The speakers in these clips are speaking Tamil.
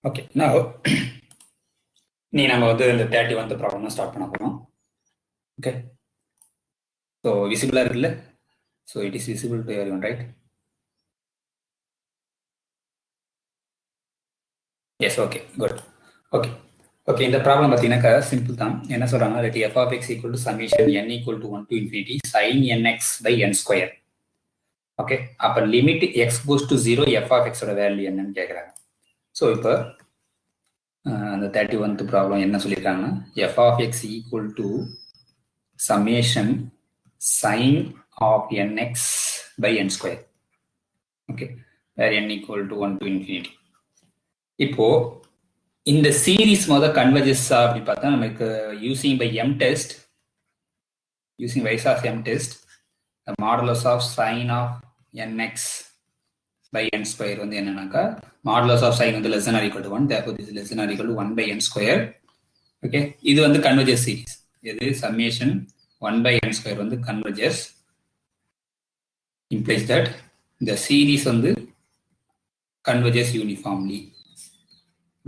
ஓகே, நான் நீ நம்ம வந்து இந்த 31th ப்ராப்ளம் ஸ்டார்ட் பண்ண போகிறோம். ஓகே, ஸோ விசிபிளாக இருக்குல்ல? So it is visible to every one, right? Yes, okay, good. Okay okay இந்த ப்ராப்ளம் பார்த்தீங்கன்னாக்கா சிம்பிள் தான். என்ன சொல்கிறாங்க, let f of x equal to summation n equal to 1 to infinity sin nx by n square. Okay, அப்போ limit x goes to 0 f of எக்ஸோட வேல்யூ என்னன்னு கேட்குறாங்க. ஸோ இப்போ அந்த 31th ப்ராப்ளம் என்ன சொல்லியிருக்காங்கன்னா, f of x equal to summation sin of nx by n square. Okay, where n equal to 1 to infinity. இப்போ இந்த சீரிஸ் மொத கன்வர்ஜஸ் அப்படி பார்த்தா நமக்கு using by m test, using wise of m test, the modulus of sin of nx by n square வந்து என்னன்னாக்கா modulus of sin வந்து less than or equal to 1, therefore this is less than or equal to 1 by n square. Okay, இது வந்து கன்வர்ஜஸ் சீரிஸ். இது summation 1 by n square வந்து converges, implies that the series வந்து converges uniformly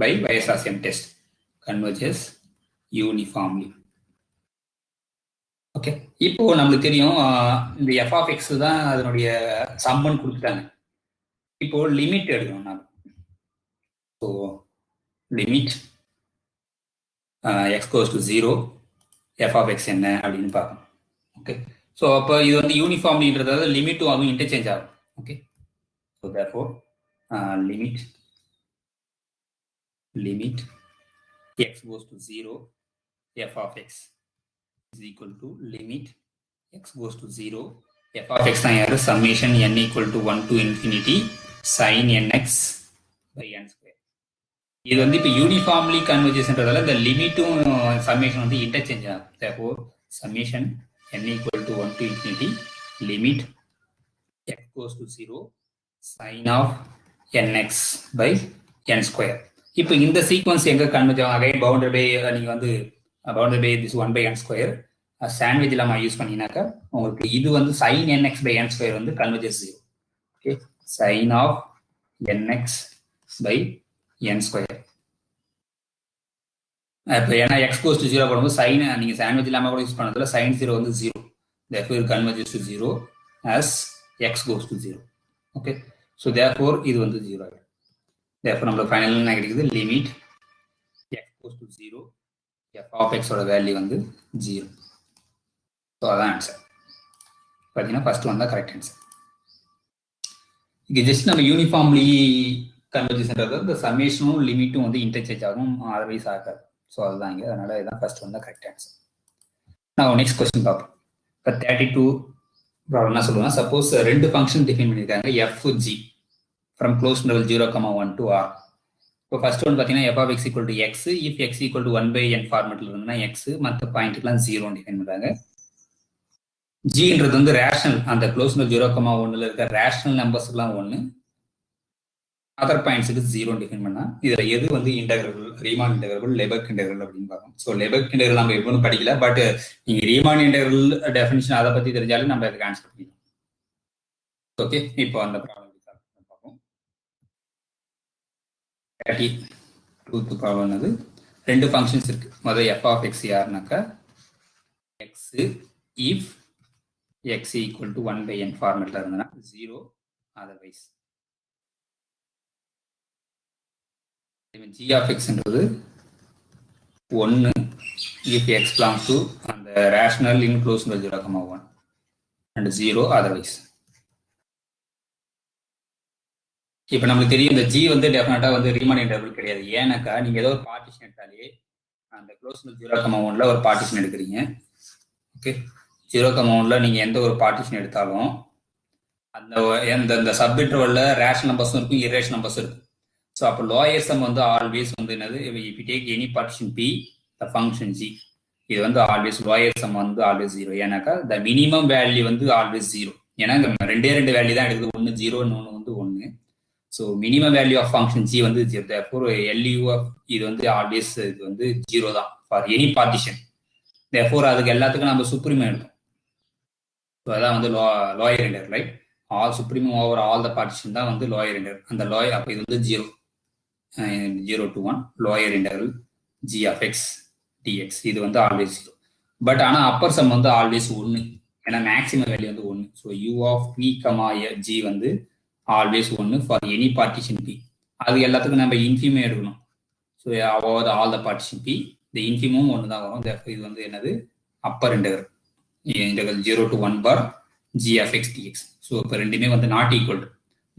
by Weierstrass M test, converges uniformly. Okay, இப்போ நம்மளுக்கு தெரியும் இந்த f of x தான் அதனுடைய சம்மன் கொடுத்துட்டாங்க. இப்போ லிமிட் எடுக்கணும் நம்ம. So limit x goes to 0 f of x என்ன அப்படின்னு பார்க்கணும். ஓகே, ஸோ அப்போ இது வந்து யூனிஃபார்ம்லின்றதால லிமிட்டும் அதுவும் இன்டர்சேஞ்ச் ஆகும். Okay, so therefore limit x goes to 0 f of x is equal to limit x goes to 0 f of x தான் யாரு summation n equal to 1 to infinity sin nx by n square. இது வந்து இப்போ யூனிஃபார்ம்லி கன்வர்ஜேஷன்றதால இந்த லிமிட்டும் சம்மேஷன் வந்து இன்டர்சேஞ்ச் ஆகும். therefore summation n equal to 1 to infinity limit x goes to 0 sin of nx by n square. இப்போ இந்த சீக்வன்ஸ் எங்க கன்வெர்ஜ் ஆகும்? அகைன் பவுண்டட் பை நீங்க வந்து bounded by this 1 by n square sandwich இல்லாம யூஸ் பண்ணினாக்கா உங்களுக்கு இது வந்து sin nx by n square வந்து converges 0. Okay, sin of nx by n square. இப்போ ஏன்னா x goes to 0 போடும்போது sin நீங்க சாண்ட்விச் இல்லாம கூட யூஸ் பண்ணதுல sin 0 வந்து 0. therefore it converges to 0 as x goes to 0. Okay, so therefore இது வந்து 0 ஆகும். therefore நம்மளுக்கு ஃபைனல் என்ன கிடைக்குது? Limit x goes to 0 f of x ஓட வேல்யூ வந்து 0. ஸோ அதான் ஆன்சர். பார்த்தீங்கன்னா ஃபர்ஸ்ட் ஒன் தான் கரெக்ட் ஆன்சர். இது ஜஸ்ட் நம்ம யூனிஃபார்ம்லி கன்வர்ஜேஷன்றது இந்த சம்மேஷனும் லிமிட்டும் வந்து இன்டர்சேஞ்ச் ஆகும், அதர்வைஸ் ஆகாது. ஸோ அதுதான் இங்கே, அதனால இதுதான் ஃபர்ஸ்ட் ஒன் தான் கரெக்ட் ஆன்சர். நான் நெக்ஸ்ட் கொஸ்டின் பார்ப்போம். இப்போ 32 ப்ராப்ளம் என்ன சொல்லுவேன், சப்போஸ் ரெண்டு ஃபங்க்ஷன் டிஃபைன் பண்ணியிருக்காங்க f g from closed interval 0, 1 to r. இப்போ ஃபர்ஸ்ட் ஒன் பார்த்தீங்கன்னா f of x equal to x, if x equal to 1 by n ஃபார்மெட்ல இருந்ததுன்னா x, மற்ற பாயிண்ட்டுக்கெல்லாம் 0 டிஃபைன் பண்ணுறாங்க. ஜின்றது வந்து ரேஷனல், அந்த க்ளோஸ் இன்டர்வல் 0, 1ல இருக்க ரேஷனல் நம்பர்ஸ்க்குலாம் 1, அதர் பாயிண்ட்ஸுக்கு 0 டிஃபைன் பண்ணா இதுல எது வந்து இன்டெகிரபிள், ரீமான் இன்டெகிரபிள், லெபக் இன்டெகிரபிள் அப்படின்னு பார்ப்போம். ஸோ லெபக் இன்டெகிரல் நம்ம எப்பவும் படிக்கல, பட் நீங்க ரீமான் இன்டெகிரல் டெஃபினிஷன் அதை பத்தி தெரிஞ்சாலும் நம்ம அதுக்கு ஆன்சர் பண்ணிக்கலாம். ஓகே, இப்போ அந்த ப்ராப்ளம் பார்ப்போம். 32th ப்ராப்ளம் என்னது, ரெண்டு ஃபங்க்ஷன்ஸ் இருக்கு. முதல் f of x யாருனாக்கா x if x equal to 1 by n ஃபார்மெட்ல இருந்ததுன்னா 0 அதர்வைஸ். g of x ன்றது 1 if x belongs to அந்த rational in closed interval 0, 1 and 0 otherwise. இப்போ நமக்கு தெரியும் இந்த g வந்து டெஃபினட்டா வந்து ரீமான் இன்டர்வல் கிடையாது. ஏன்னாக்கா நீங்க ஏதோ ஒரு பார்ட்டிஷன் எடுத்தாலே அந்த க்ளோஸ் இன்டர்வல் 0, 1ல ஒரு பார்ட்டிஷன் எடுக்கிறீங்க. ஓகே, 0, 1ல நீங்க எந்த ஒரு பார்ட்டிஷன் எடுத்தாலும் அந்த சப் இன்டர்வல்ல ரேஷனல் நம்பர்ஸும் இருக்கும், இரேஷனல் நம்பர்ஸும் இருக்கும். ஸோ அப்போ லோயர் சம் வந்து ஆல்வேஸ் வந்து என்னது, if you take any partition p the function g, இது வந்து ஆல்வேஸ் லோயர் சம் வந்து ஆல்வேஸ் 0. ஏன்னாக்கா த மினிமம் வேல்யூ வந்து ஆல்வேஸ் 0. ஏன்னா இங்க ரெண்டே வேல்யூ தான் எடுக்குது, ஒன்று 0, இன்னொன்று வந்து 1. So minimum value of function g வந்து 0. therefore LU இது வந்து ஆல்வேஸ் இது வந்து 0 தான் ஃபார் எனி பார்ட்டிஷன். therefore அதுக்கு எல்லாத்துக்கும் நம்ம சுப்ரீமம் எடுத்தோம். ஸோ அதான் வந்து lower inter, right? All supremum over all the partition தான் வந்து லோயர் இன்டர். அந்த லோயர் அப்போ இது வந்து 0. 0 to 1 lower interval g of x dx இது வந்து ஆல்வேஸ் 0. பட் ஆனால் அப்பர் சம் வந்து ஆல்வேஸ் 1, ஏன்னா மேக்ஸிமம் வேல்யூ வந்து 1. So u of p, g வந்து always 1 for any partition p. அது எல்லாத்துக்கும் நம்ம இன்ஃபிமே எடுக்கணும். So over all the partition p இந்த இன்ஃபிமும் 1 தான் வரும். இது வந்து என்னது upper interval 0 to 1 bar g of x dx. So இப்போ ரெண்டுமே வந்து not equal to,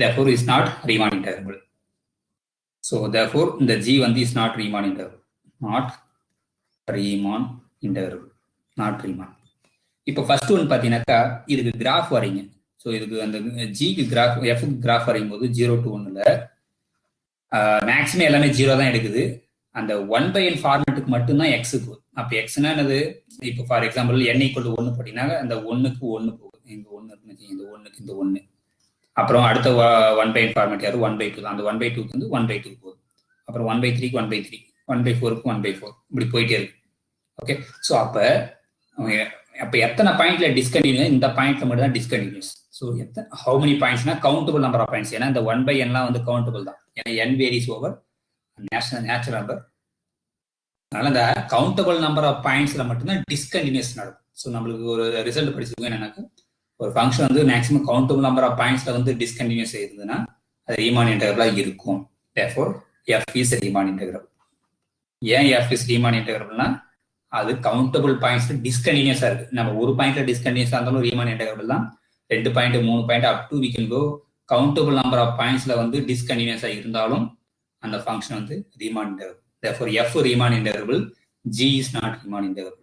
therefore is not Riemann integral. So therefore இந்த g வந்து is not Riemann integral, not Riemann integral, not Riemann. இப்போ ஃபர்ஸ்ட் ஒன் பார்த்தீங்கன்னாக்கா இதுக்கு கிராஃப் வரைங்க. ஸோ இதுக்கு அந்த ஜிக்கு கிராஃப், எஃப்க்கு கிராஃப் வரையும் போது 0 to 1ல மேக்ஸிமம் எல்லாமே 0 தான் எடுக்குது. அந்த 1/n ஃபார்மேட்டுக்கு மட்டும்தான் எக்ஸுக்கு. அப்போ எக்ஸ்னா என்னது, இப்போ ஃபார் எக்ஸாம்பிள் n = 1 போட்டிங்கன்னா அந்த 1க்கு 1 போகுது, இங்கே 1 இருக்குன்னு, இந்த 1க்கு இந்த 1. அப்புறம் அடுத்த 1/n ஃபார்மேட் யாரும் 1/2 தான், அந்த 1/2க்கு வந்து 1/2 போகுது. அப்புறம் 1/3க்கு 1/3, 1/4க்கு 1/4, இப்படி போயிட்டே இருக்கு. ஓகே, ஸோ அப்போ எத்தனை பாயிண்ட்ல டிஸ்கண்டினியூஸ், இந்த பாயிண்ட்ல மட்டும் தான் டிஸ்கண்டினியூஸ். ஸோ ஹவு மெனி பாயிண்ட்ஸ்னா கவுண்டபிள் நம்பர் ஆஃப் பாயிண்ட்ஸ். ஏன்னா இந்த 1/nலாம் வந்து கவுண்டபிள் தான், ஏன்னா n varies over natural number. அதனால இந்த கவுண்டபிள் நம்பர் ஆஃப் பாயிண்ட்ஸ்ல மட்டும்தான் டிஸ்கண்டினியூஸ் நடக்கும். ஸோ நம்மளுக்கு ஒரு ரிசல்ட் படிச்சிருக்கோம் என்னன்னாக்கா, ஒரு ஃபங்க்ஷன் வந்து மேக்ஸிமம் கவுண்டபிள் நம்பர் ஆஃப் பாயிண்ட்ஸ்ல வந்து டிஸ்கண்டினியூஸ் இருந்ததுன்னா அது ரீமான் இன்டெக்ரலா இருக்கும். therefore f is Riemann integral. ஏன் f is ரீமான் இன்டெக்ரல்னா அது கவுண்டபிள் பாயிண்ட்ஸ்ல டிஸ்கண்டினியூஸா இருக்கு. நம்ம ஒரு பாயிண்ட்ல டிஸ்கண்டினியூஸா இருந்தாலும் ரீமான் இன்டெக்ரல் தான். 2 point 3 point up to we can go countable number of பாயிண்ட்ஸ்ல வந்து டிஸ்கண்டினியூஸா இருந்தாலும் அந்த ஃபங்க்ஷன் வந்து Riemann integral. therefore f Riemann integral, g is not Riemann integral.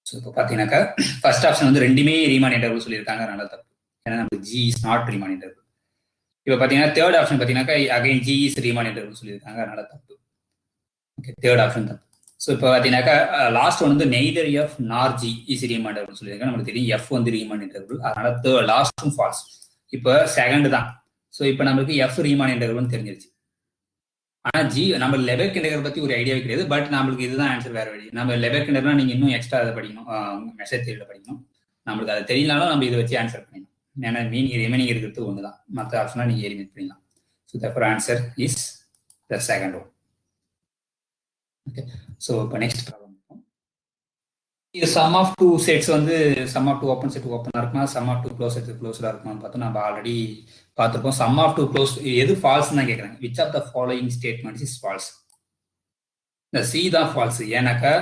So இப்போ பார்த்தீங்கன்னாக்கா ஃபர்ஸ்ட் ஆப்ஷன் வந்து ரெண்டுமே ரீமான் இன்டெக்ரல் சொல்லியிருக்காங்க, அதனால தப்பு. ஏன்னா நமக்கு g is not Riemann integral. இப்போ பார்த்தீங்கன்னா தேர்ட் ஆப்ஷன் பார்த்தீங்கன்னாக்கா again g is Riemann integral சொல்லியிருக்காங்க, அதனால தப்பு. ஓகே, தேர்ட் ஆப்ஷன் தப்பு. ஸோ இப்போ பார்த்தீங்கன்னாக்கா லாஸ்ட் ஒன் வந்து நெய்தர் எஃப் நார் ஜி இஸ் ரீமான் இன்டெக்ரல் சொல்லியிருக்காங்க. நமக்கு தெரியும் எஃப் வந்து ரீமான் இன்டெக்ரல், அதனால லாஸ்ட்டும் ஃபால்ஸ். இப்போ செகண்ட் தான். ஸோ இப்போ நம்மளுக்கு எஃப் ரீமான் இன்டெக்ரல்னு தெரிஞ்சிருச்சு. ஆனால் ஜி நம்ம லெபெக் இன்டெக்ரல் பற்றி ஒரு ஐடியாவே கிடையாது. பட் நம்மளுக்கு இதுதான் ஆன்சர், வேற வழி. நம்ம லெபெக் இன்டெக்ரல் நீங்கள் இன்னும் எக்ஸ்ட்ரா அதை படிக்கணும், மெஷர் தியரியில் படிக்கணும். நம்மளுக்கு அது தெரியலனாலும் நம்ம இதை வச்சு ஆன்சர் பண்ணிடலாம். ஏன்னா ரிமைனிங் இருக்கிறது ஒன்று தான், மற்ற ஆப்ஷனாக நீங்கள் எலிமினேட் பண்ணிடலாம். So therefore answer is the second one. Okay, so இப்போ நெக்ஸ்ட் ப்ராப்ளம். இது சம் ஆஃப் டூ செட்ஸ் வந்து sum of two open set ஓப்பனாக இருக்குமா, sum of two close set க்ளோஸ்டாக இருக்குமான்னு பார்த்தோம். நம்ம ஆல்ரெடி பார்த்துருப்போம். சம் ஆஃப் டூ க்ளோஸ் எது ஃபால்ஸ் தான் கேட்குறாங்க. Which of the following statements is false? இந்த சி தான் ஃபால்ஸ். ஏன்னாக்கா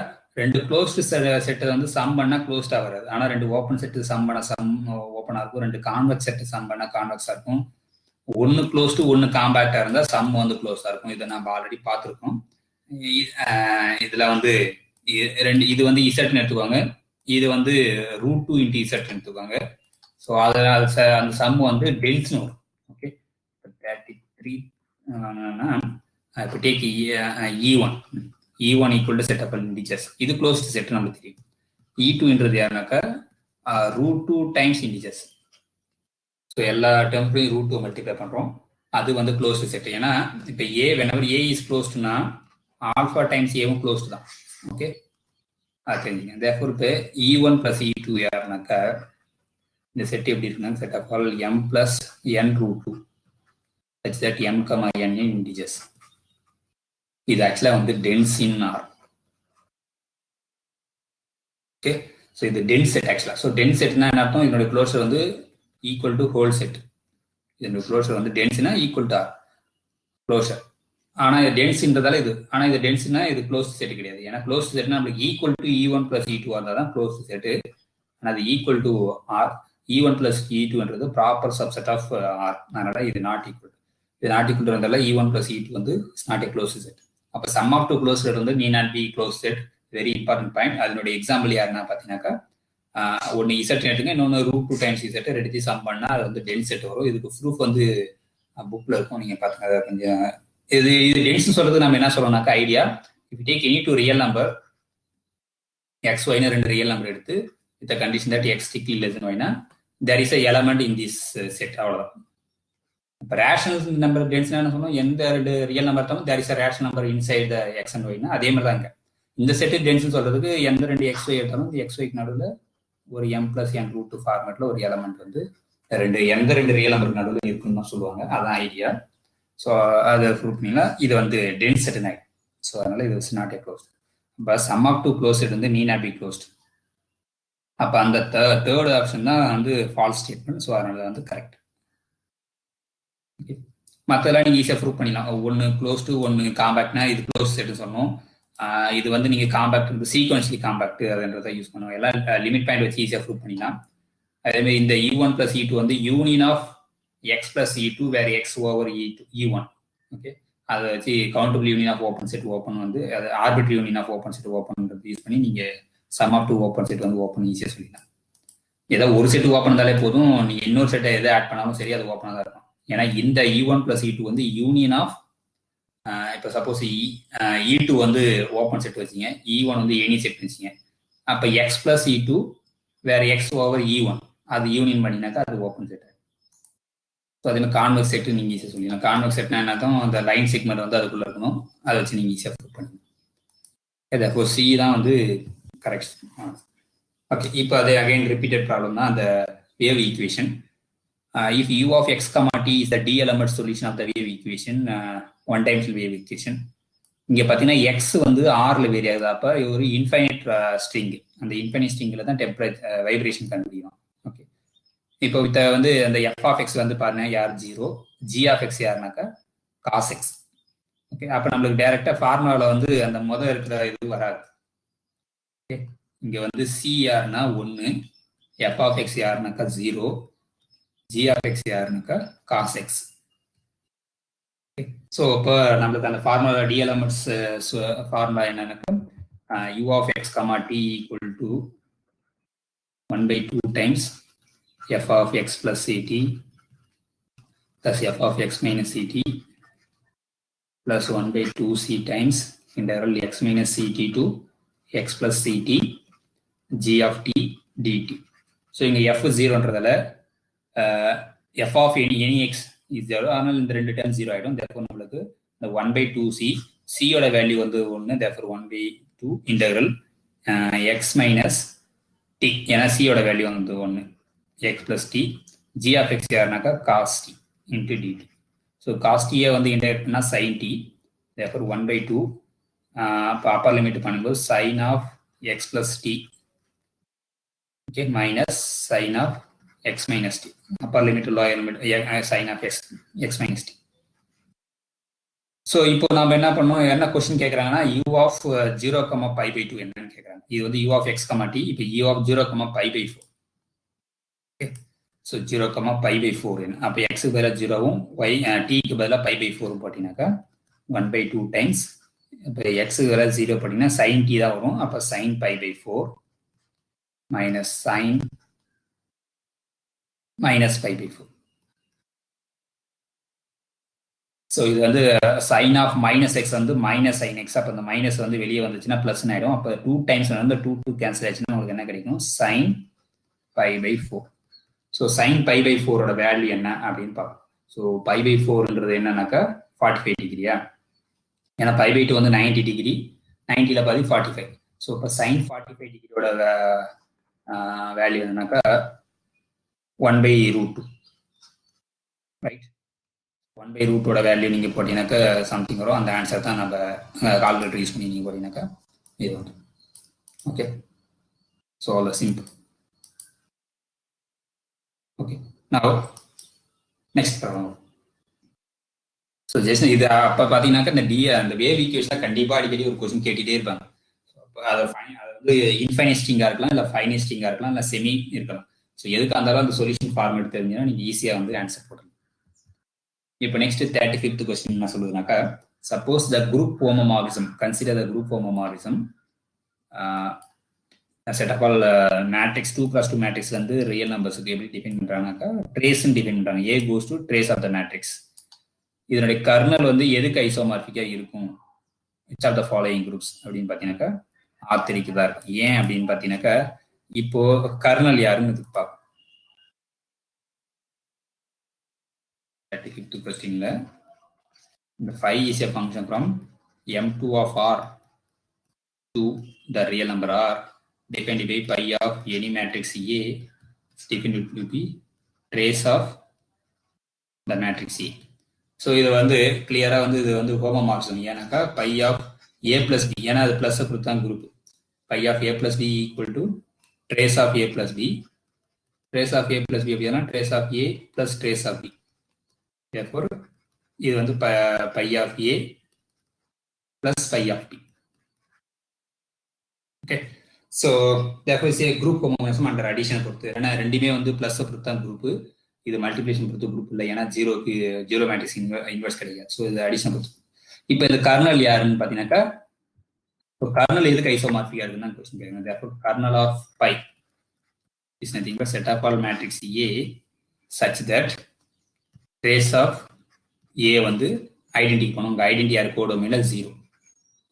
ரெண்டு க்ளோஸ்டு செட்டை வந்து சம் பண்ணால் க்ளோஸ்டாக வராது. ஆனால் ரெண்டு ஓப்பன் செட்டு சம் பண்ண சம் ஓப்பனாக இருக்கும். ரெண்டு கான்வெக்ஸ் செட்டு சம் பண்ணால் கான்வெக்ஸாக இருக்கும். ஒன்று க்ளோஸ்டு ஒன்று காம்பேக்டாக இருந்தால் சம் வந்து க்ளோஸாக இருக்கும். இதை நம்ம ஆல்ரெடி பார்த்துருக்கோம். இதுல வந்து இது வந்து இசட்னு எடுத்துக்குவாங்க, இது வந்து √2 × இசட் எடுத்துக்குவாங்க. ஸோ அதில் அந்த சம் வந்து டென்ஸ்னு வரும். ஓகே, 33 இப்போ take E1 equal to set of integers. இது க்ளோஸ்டு செட் நம்மளுக்கு தெரியும். E2ன்றது யாருனாக்கா √2 டைம்ஸ் இண்டிஜர்ஸ். ஸோ எல்லா டேர்ம்லையும் √2 மல்டிப்ளை பண்ணுறோம். அது வந்து க்ளோஸ்டு செட். ஏன்னா இப்போ whenever A is closed-னா ஆல்ஃபா டைம்ஸ் ஏவும் க்ளோஸ்டு தான். ஓகே, அது தெரிஞ்சுங்க. therefore இப்போ E1 + E2 யாருனாக்கா இந்த செட் எப்படி இருக்குன்னா set of all m + n √2 such that m, n in integers. இது ஆக்சுவலாக வந்து டென்ஸ் இன் ஆர். ஓகே, ஸோ இது டென்ஸ் செட் ஆக்சுவலாக. ஸோ டென்ஸ் செட்னா என்ன அர்த்தம்? இதனுடைய க்ளோஸர் வந்து ஈக்குவல் டு ஹோல் செட். இதனுடைய க்ளோஸர் வந்து டென்ஸ்னா ஈக்குவல் டு ஆர் க்ளோஸர். ஆனால் இது டென்ஸ்ன்றதால இது, ஆனால் இது டென்ஸ்னா இது க்ளோஸ் செட் கிடையாது. ஏன்னா க்ளோஸ் செட்னா நம்மளுக்கு ஈக்குவல் டு E1 + E2 இருந்தால் தான் க்ளோஸ் செட்டு. ஆனால் அது ஈக்குவல் டு ஆர். E1 + E2ன்றது ப்ராப்பர் சப்செட் ஆஃப் ஆர். அதனால இது நாட் ஈக்குவல். இது நாட் ஈக்குவல் இருந்தால E1 + E2 வந்து it's not a close set. அப்போ sum of two close set வந்து need not be close set. Very important point. அதனுடைய எக்ஸாம்பிள் யாருன்னா பார்த்தீங்கன்னாக்கா ஒன்று இசட் எடுத்துங்க, இன்னொன்று √2 டைம்ஸ் இசட் ரெண்டு சம் பண்ணால் அது வந்து டென்ஸ் செட் வரும். இதுக்கு ப்ரூஃப் வந்து புக்கில் இருக்கும், நீங்கள் பார்த்துங்க. அதை கொஞ்சம் இது டென்ஸ் சொல்றது நம்ம என்ன சொல்லணும்னாக்கா idea, if you take any two real number x, y ன்னு ரெண்டு ரியல் நம்பர் எடுத்து with the condition that x strictly less than y னா there is a element in this set. அவ்வளவுதான். இப்போ ரேஷனல் நம்பர் டென்ஸ்னா என்ன சொல்லணும்? எந்த ரெண்டு ரியல் நம்பர் தான் there is a rational number inside the x and y னா அதே மாதிரி தான் இங்க இந்த செட்டு டென்ஸ் சொல்றதுக்கு எந்த ரெண்டு xy எடுத்தாலும் இந்த xyக்கு நடுவில் ஒரு m + n √2 ஃபார்மேட்ல ஒரு எலமெண்ட் வந்து எந்த ரெண்டு ரியல் நம்பருக்கு நடுவில் இருக்குன்னு தான் சொல்லுவாங்க. அதான் ஐடியா. ஸோ அதை ப்ரூவ் பண்ணிடலாம். இது வந்து டென்ஸ் செட் ஆகிடும். ஸோ அதனால இது இஸ் நாட் ஏ க்ளோஸ்ட். இப்போ sum of two close set வந்து நீட் நாட் பி க்ளோஸ்ட். அப்போ அந்த தேர்ட் ஆப்ஷன் தான் வந்து ஃபால்ஸ் ஸ்டேட்மெண்ட். ஸோ அதனால வந்து கரெக்ட். ஓகே, மற்றெல்லாம் நீங்கள் ஈஸியாக ப்ரூவ் பண்ணிடலாம். ஒன்று க்ளோஸ்டு ஒன்று காம்பேக்ட்னா இது க்ளோஸ் செட்னு சொன்னோம். இது வந்து நீங்கள் காம்பேக்ட் வந்து சீக்வன்ஸ்லி காம்பேக்ட் அதுன்றதை யூஸ் பண்ணுவோம். எல்லாம் லிமிட் பாயிண்ட் வச்சு ஈஸியாக ப்ரூவ் பண்ணிடலாம். அதேமாதிரி இந்த E1 plus E2 வந்து union of x plus E2 where x over E1. Okay, அதை வச்சு countable union of open set open வந்து அது arbitrary union of open set ஓப்பன்ன்றது யூஸ் பண்ணி நீங்கள் sum of two open set வந்து ஓப்பன் ஈஸியாக சொல்லிடலாம். ஏதோ ஒரு செட் ஓப்பன் இருந்தாலே போதும், நீங்கள் இன்னொரு செட்டை எதை ஆட் பண்ணாலும் சரி அது ஓப்பனாக தான் இருக்கும். ஏன்னா இந்த E1 plus E2 வந்து யூனியன் ஆஃப் இப்போ சப்போஸ் E2 வந்து ஓப்பன் செட் வச்சிங்க, E1 வந்து எனி செட் வச்சிங்க, அப்போ எக்ஸ் பிளஸ் E2 வேற எக்ஸ் ஓவர் E1 அது யூனியன் பண்ணினாக்கா அது ஓப்பன் செட். ஸோ அதே மாதிரி கான்வெக்ஸ் செட்டு நீங்கள் ஈஸியாக சொல்லிடலாம். கான்வெக்ஸ் செட்னா என்னக்கும் அந்த லைன் செக்மெண்ட் வந்து அதுக்குள்ளே இருக்கணும், அதை வச்சு நீங்கள் ஈஸியாக ப்ரூவ் பண்ணணும். அப்போ சி தான் வந்து கரெக்ட். ஓகே, இப்போ அதே அகைன் ரிப்பீட்டட் ப்ராப்ளம் தான் அந்த wave equation. If u of x comma t is the d element solution of the wave equation, one dimensional wave equation. இங்கே பார்த்தீங்கன்னா எக்ஸ் வந்து ஆர்ல வேரி ஆகுது. அப்போ ஒரு இன்ஃபைனைட் ஸ்ட்ரிங், அந்த இன்ஃபைனைட் ஸ்ட்ரிங்கில் தான் டெம்பரேச்சர் வைப்ரேஷன் கண்டுபிடிக்கணும். ஓகே, இப்போ இதை வந்து அந்த எஃப் ஆஃப் எக்ஸ் வந்து பாருங்க யார் 0, ஜி ஆஃப் எக்ஸ் யாருனாக்கா காஸ் எக்ஸ். ஓகே, அப்போ நம்மளுக்கு டைரக்டா ஃபார்முலாவில் வந்து அந்த முதல் இருக்கிற இது வராது. ஓகே, இங்கே வந்து சி யாருன்னா 1, எஃப் ஆஃப் எக்ஸ் யாருனாக்கா 0, ஜி ஆஃப் எக்ஸ் யாருனாக்கா காஸ் எக்ஸ். ஸோ இப்போ நம்மளுக்கு அந்த ஃபார்முலா டி எலமெண்ட்ஸ் ஃபார்முலா என்னன்னாக்கா u of x comma t equal to 1/2 times f of x plus ct plus f of x minus ct plus 1/2 c times integral x minus ct to x plus ct g of t dt. So இங்கே f 0ன்றதால f of any x is 0, ஆனால் இந்த ரெண்டு டைம் 0 ஆகிடும். therefore நம்மளுக்கு இந்த 1/2c c-யோட வேல்யூ வந்து 1, therefore 1/2 integral x minus t, ஏன்னா c-யோட வேல்யூ வந்து 1, x plus t g of x யாருனாக்கா cos t into dt. So cos t-யை வந்து இன்டெகிரேட் பண்ணால் sin t, therefore 1/2 இப்போ அப்பர் லிமிட் பண்ணும்போது sin of x plus t, okay, minus sin of x minus t, upper limit to lower limit sin of x minus t. So இப்போ நம்ம என்ன பண்ணோம், என்ன கொஸ்டின் கேட்குறாங்கன்னா u of 0, π/2 என்னன்னு கேட்குறாங்க. இது வந்து u of x, t, இப்போ u of 0, π/4. ஓகே, ஸோ 0, π/4 என்ன, அப்போ எக்ஸுக்கு பதிலாக 0வும் t-க்கு பதிலாக π/4 போட்டிங்கனாக்கா 1/2 டைம்ஸ், இப்போ எக்ஸுக்கு பதிலாக 0 போட்டிங்கன்னா sin t தான் வரும். அப்போ sin π/4 minus sin minus π/4. So இது வந்து சைன் ஆஃப் மைனஸ் எக்ஸ் வந்து மைனஸ் சைன் எக்ஸ். அப்போ அந்த மைனஸ் வந்து வெளியே வந்துச்சுன்னா ப்ளஸ் ஆகிடும். அப்போ 2 டைம்ஸ் வந்து 2 கேன்சல் ஆச்சுன்னா உங்களுக்கு என்ன கிடைக்கும், சைன் π/4. ஸோ சைன் π/4ஓட வேல்யூ என்ன அப்படின்னு பார்ப்போம். ஸோ π/4ன்றது என்னன்னாக்கா 45 டிகிரியா, ஏன்னா π/2 வந்து 90 டிகிரி, 90ல் பாதி 45. ஸோ இப்போ சைன் 45 டிகிரியோட வேல்யூ என்னன்னாக்கா 1/√2, ரைட். 1/√2ஓட வேல்யூ நீங்கள் போட்டீங்கன்னாக்கா சம்திங் வரும். அந்த ஆன்சர் தான் நம்ம கால்குலேட்டர் யூஸ் பண்ணி நீங்கள் போட்டீங்கன்னாக்கா இது வந்து okay. So all simple. Okay, நான் நெக்ஸ்ட் ப்ராப்ளம். ஸோ ஜஸ்ட் இது அப்போ பார்த்தீங்கன்னாக்கா அந்த வேவ் ஈக்குவேஷன் கண்டிப்பாக அடிக்கடி ஒரு கொஸ்டின் கேட்டுகிட்டே இருப்பாங்க. அதை வந்து இன்ஃபைனைட் ஸ்ட்ரிங்காக இருக்கலாம், இல்லை ஃபைனைட் ஸ்ட்ரிங்காக இருக்கலாம், இல்லை செமி இருக்கலாம். ஸோ எதுக்கு இருந்தாலும் அந்த சொல்யூஷன் ஃபார்மேட் தெரிஞ்சுன்னா நீங்கள் ஈஸியாக வந்து ஆன்சர் போடலாம். இப்போ நெக்ஸ்ட் 35th கொஸ்டின் என்ன சொல்லுதுனாக்கா, suppose the group homomorphism, consider the group homomorphism set of all matrix 2x2 matrix வந்து ரியல் நம்பர்ஸுக்கு எப்படி டிஃபைன் பண்ணுறாங்கனாக்கா ட்ரேஸ்ன்னு டிஃபைன் பண்ணுறாங்க. A goes to trace of the matrix. இதனுடைய கர்னல் வந்து எதுக்கு ஐசோமார்பிக்காக இருக்கும், which of the following groups அப்படின்னு பார்த்தீங்கன்னாக்கா R3க்கு தான் இருக்கும். ஏன் அப்படின்னு பார்த்தீங்கன்னாக்கா இப்போ கர்னல் யாருன்னு பார்ப்போம். 35th questionல the phi is a function from m2 of R to the real number R defined by pi of any matrix A is defined to be trace of the matrix A. ஸோ இது வந்து கிளியரா வந்து இது வந்து ஹோமோமார்பிசம். ஏன்னாக்கா phi of A plus B, ஏன்னா அது பிளஸ் கொடுத்தா group. Phi of A plus B equal to trace of A plus B. Trace of A plus B அப்படின்னா trace of A plus trace of B. therefore இது வந்து phi of A plus phi of B. Okay, so therefore is a group homomorphism under addition பொறுத்து. ஏன்னா ரெண்டுமே வந்து பிளஸ் பொறுத்து தான் குரூப், இது மல்டிபிளேஷன் பொறுத்து குரூப் இல்லை. ஏன்னா ஜீரோ மேட்ரிக்ஸ் இன்வெர்ஸ் கிடையாது. ஸோ இது அடிஷன் பொறுத்து. இப்போ இந்த கர்னல் யாருன்னு பார்த்தீங்கன்னாக்கா, கர்னல் எதுக்கு ஐசோமார்பிக்கா இருக்குன்னு கொஸ்டின் கேட்குறாங்க. therefore kernel of pi is nothing but set of all matrix A such that trace of A வந்து ஐடென்டிட்டி பண்ணும். உங்க ஐடென்டி யார் கோடோமைல 0.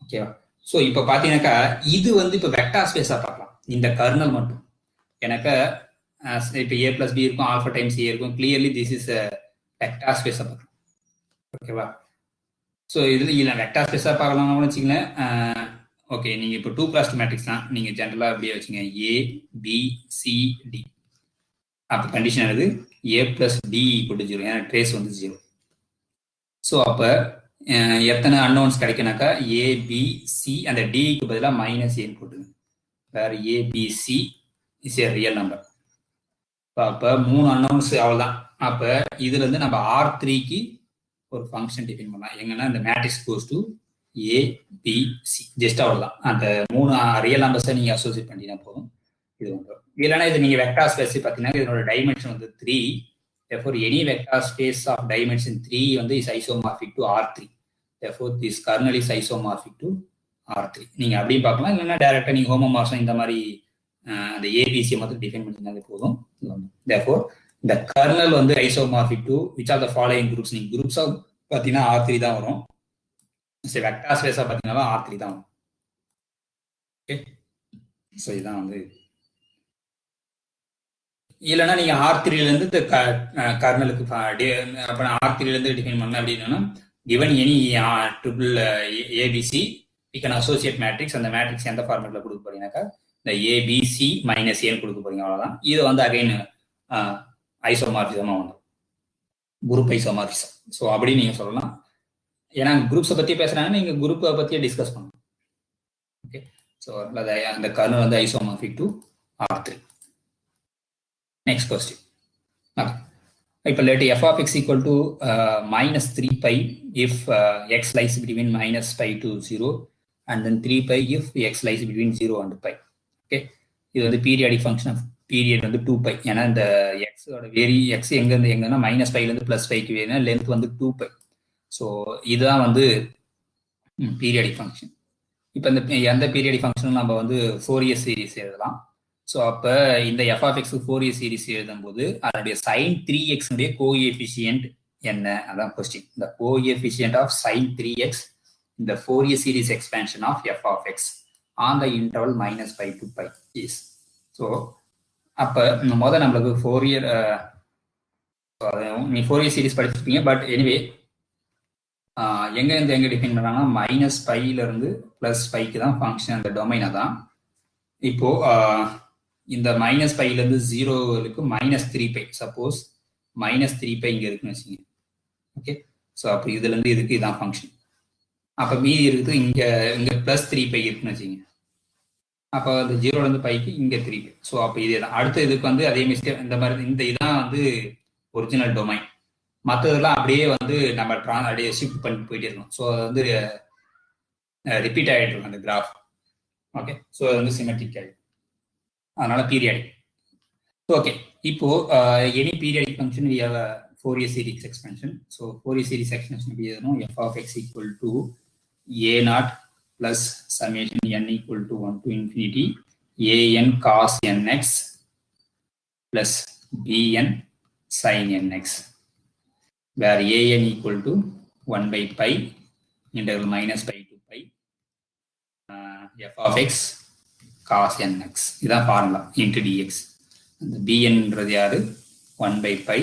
ஓகேவா? ஸோ இப்போ பார்த்தீங்கன்னாக்கா இது வந்து இப்போ வெக்டார் ஸ்பேஸாக பார்க்கலாம் இந்த கர்னல் மட்டும். எனக்கு இப்போ ஏ பிளஸ் பி இருக்கும், ஆல்ஃபா டைம்ஸ் ஏ இருக்கும். கிளியர்லி திஸ் இஸ் வெக்டார் ஸ்பேஸாக பார்க்கலாம். ஓகேவா? ஸோ இதில் இல்லை வெக்டார் ஸ்பேஸாக பார்க்கலாம்னு வச்சுங்களேன். ஓகே, நீங்கள் இப்போ 2x2 மேட்ரிக்ஸ் தான் நீங்கள் ஜென்ரலாக அப்படியே வச்சுங்க. A B C D. அப்போ கண்டிஷன் ஆனது A plus D equal to 0. ஏன்னா ட்ரேஸ் வந்து 0. ஸோ அப்போ எத்தனை அன்னோன்ஸ் கிடைக்குனாக்கா ஏ பி சி, அந்த டிக்கு பதிலாக மைனஸ் ஏன்னு போட்டுங்க. வேறு A B C is a real number. அப்போ 3 அன்னோன்ஸ் அவ்வளோதான். அப்போ இதுலேருந்து நம்ம R3க்கு ஒரு ஃபங்க்ஷன் டிஃபைன் பண்ணலாம். எங்கன்னா இந்த matrix goes to A B C, just அவ்வளோதான். அந்த 3 ரியல் நம்பர்ஸை நீங்கள் அசோசியேட் பண்ணினா போதும். இது வந்துடும். இல்லைன்னா இது நீங்கள் வெக்டார் ஸ்பேஸ் பார்த்தீங்கன்னா இதனோட டைமென்ஷன் வந்து 3. therefore any vector space of dimension 3 வந்து is isomorphic to R3. therefore this kernel is isomorphic to R3. நீங்க அப்படியே பார்க்கலாம். இல்லைன்னா டைரக்டா நீங்க ஹோமோமார்பிசம் இந்த மாதிரி அந்த ஏபிசி மட்டும் டிஃபைன் பண்ணினாலே போதும். therefore the kernel வந்து isomorphic to which are the following groups. நீங்க groups ஆஃப் பார்த்தீங்கன்னா R3 தான் வரும். சரி, வெக்டார் ஸ்பேஸா பார்த்தீங்கன்னா R3 தான் வரும். ஓகே, ஸோ இதுதான் வந்து. இல்லைன்னா நீங்க R3லேருந்து கர்னலுக்கு R3லேருந்து டிஃபைன் பண்ணலாம். அப்படின்னா given any triple ABC we can associate matrix. அந்த மேட்ரிக்ஸ் எந்த ஃபார்மேட்ல கொடுக்க போறீங்கன்னாக்கா இந்த ABC மைனஸ் ஏன்னு கொடுக்க போறீங்க, அவ்வளோதான். இது வந்து அகைன் ஐசோமார்பிசமாக வந்துடும், குரூப் ஐசோமார்பிசம். ஸோ அப்படி நீங்க சொல்லலாம். ஏன்னா குரூப்ஸை பற்றி பேசுறாங்கன்னா நீங்க குரூப்பை பற்றியே டிஸ்கஸ் பண்ணலாம். ஓகே, ஸோ அந்த கர்னல் வந்து isomorphic to R3. Next question. Okay. If let f of x equal to minus 3 pi if x lies between minus pi to 0 and then 3 pi if x lies between 0 and pi. Okay. இது வந்து பீரியாடிக் ஃபங்க்ஷன் ஆஃப் பீரியட் வந்து 2 pi. ஏன்னா இந்த எக்ஸோட எக்ஸ் எங்கேருந்து எங்கன்னா மைனஸ் பைலேருந்து பிளஸ் பைக்கு வேணும். லென்த் வந்து 2 pi. ஸோ இதுதான் வந்து பீரியாடிக் ஃபங்க்ஷன். இப்போ இந்த எந்த பீரியாடிக் ஃபங்க்ஷனும் நம்ம வந்து ஃபோரியர் சீரிஸ் எழுதலாம். ஸோ அப்போ இந்த F of X Fourier series எழுதும்போது அதனுடைய சைன் 3x கோஎஃபிஷியன்ட் என்ன, அதான் கொஸ்டின். இந்த கோஎஃபிஷியன்ட் ஆஃப் சைன் 3x இந்த Fourier series expansion of F of X on the interval minus pi to pi is. So அப்போ முதல் நம்மளுக்கு ஃபோரியர் நீ ஃபோரியர் சீரிஸ் படிச்சிருப்பீங்க. பட் எனிவே எங்கேருந்து எங்கே டிஃபைன் பண்ணுறாங்கன்னா மைனஸ் பையிலேருந்து ப்ளஸ் பைக்கு தான் ஃபங்க்ஷன், அந்த டொமைனை தான். இப்போ இந்த மைனஸ் பைலேருந்து 0க்கு minus 3 pi, suppose minus 3 pi இங்கே இருக்குன்னு வச்சுங்க. ஓகே, ஸோ அப்போ இதுலேருந்து இதுக்கு இதான் ஃபங்க்ஷன். அப்போ மீதி இருக்குது இங்கே ப்ளஸ் 3 பை இருக்குன்னு வச்சுங்க. அப்போ அந்த 0லேருந்து பைக்கு இங்கே 3 பை. ஸோ அப்போ இதே தான். அடுத்த இதுக்கு வந்து அதே மிஸ்டேக் இந்த மாதிரி இதான் வந்து ஒரிஜினல் டொமைன். மற்றதெல்லாம் அப்படியே வந்து நம்ம அப்படியே ஷிஃப்ட் பண்ணிட்டு போயிட்டே இருக்கணும். ஸோ அது வந்து ரிப்பீட் ஆகிட்டு இருக்கும் அந்த கிராஃப். ஓகே, ஸோ அது வந்து சிமெட்ரிக் ஆகிடும், அதனால பீரியாடிக். ஓகே, இப்போ any periodic function we have Fourier series expansion. So Fourier series expansion எப்படி எழுதணும்? F of x equal to a0 plus summation n equal to 1 to infinity an cos nx plus bn sin nx, where an equal to 1 by pi integral minus pi to pi f of x cos nx. இதான் ஃபார்முலா இன்டு dx. அந்த bnன்றது யாரு? 1 by pi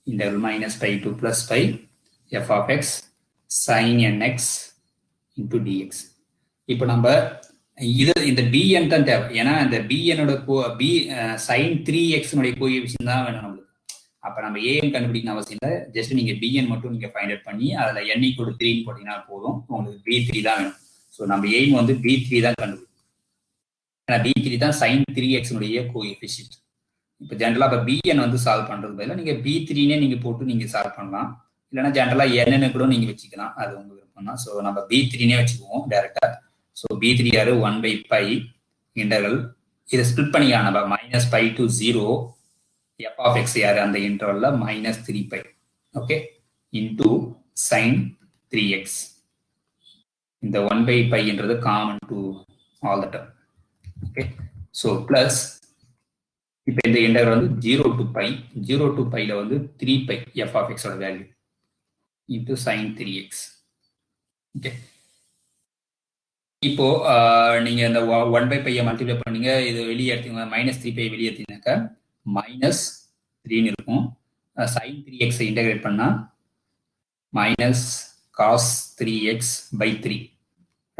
integral minus pi to plus pi f of x sin nx into dx. இப்போ நம்ம இந்த bn தான் தேவை. ஏன்னா இந்த bnோட sin 3x கோஎஃபிஷியன்ட் தான் வேணும் நம்மளுக்கு. அப்ப நம்ம ஏஎன் கண்டுபிடிக்கணும் அவசியம் இல்லை. ஜஸ்ட் நீங்க பிஎன் மட்டும் நீங்க ஃபைண்ட் அவுட் பண்ணி அதுல n = 3 போட்டீங்கன்னா போதும், உங்களுக்கு B3 தான் வேணும். ஸோ நம்ம எய்ம் வந்து B3 தான் கண்டுபிடிக்கும். ஏன்னா B3 தான் sin 3x கோஎஃபிஷியன்ட். இப்போ ஜென்ரலா இப்போ பிஎன் வந்து சால்வ் பண்றது பதிலாக நீங்க B3னே நீங்க போட்டு நீங்க சால்வ் பண்ணலாம். இல்லைன்னா ஜென்ரலா என்னன்னு கூட நீங்க வச்சுக்கலாம், அது உங்க விருப்பம் தான். ஸோ நம்ம B3னே வச்சுக்குவோம் டைரக்டா. ஸோ B3 யாரு 1/π இன்டர்வல், இதை ஸ்பிளிட் பண்ணிக்கலாம் நம்ம -π to 0 f of x யாரு அந்த இன்டர்வல்ல -3π, ஓகே, இன்டூ sin 3x. இந்த 1/πன்றது common to all the term, okay. So plus இப்போ இந்த இன்டர்வல் வந்து 0 to π, 0 to πல வந்து 3π f of x ஓட value into sin 3x, okay. இப்போ நீங்க இந்த 1/π மல்டிப்ளை பண்ணீங்க, இது வெளியே எடுத்தீங்க -3π வெளியே எடுத்தீங்கன்னாக்கா -3 இருக்கும். sin 3x இன்டகிரேட் பண்ணா -cos 3x by 3,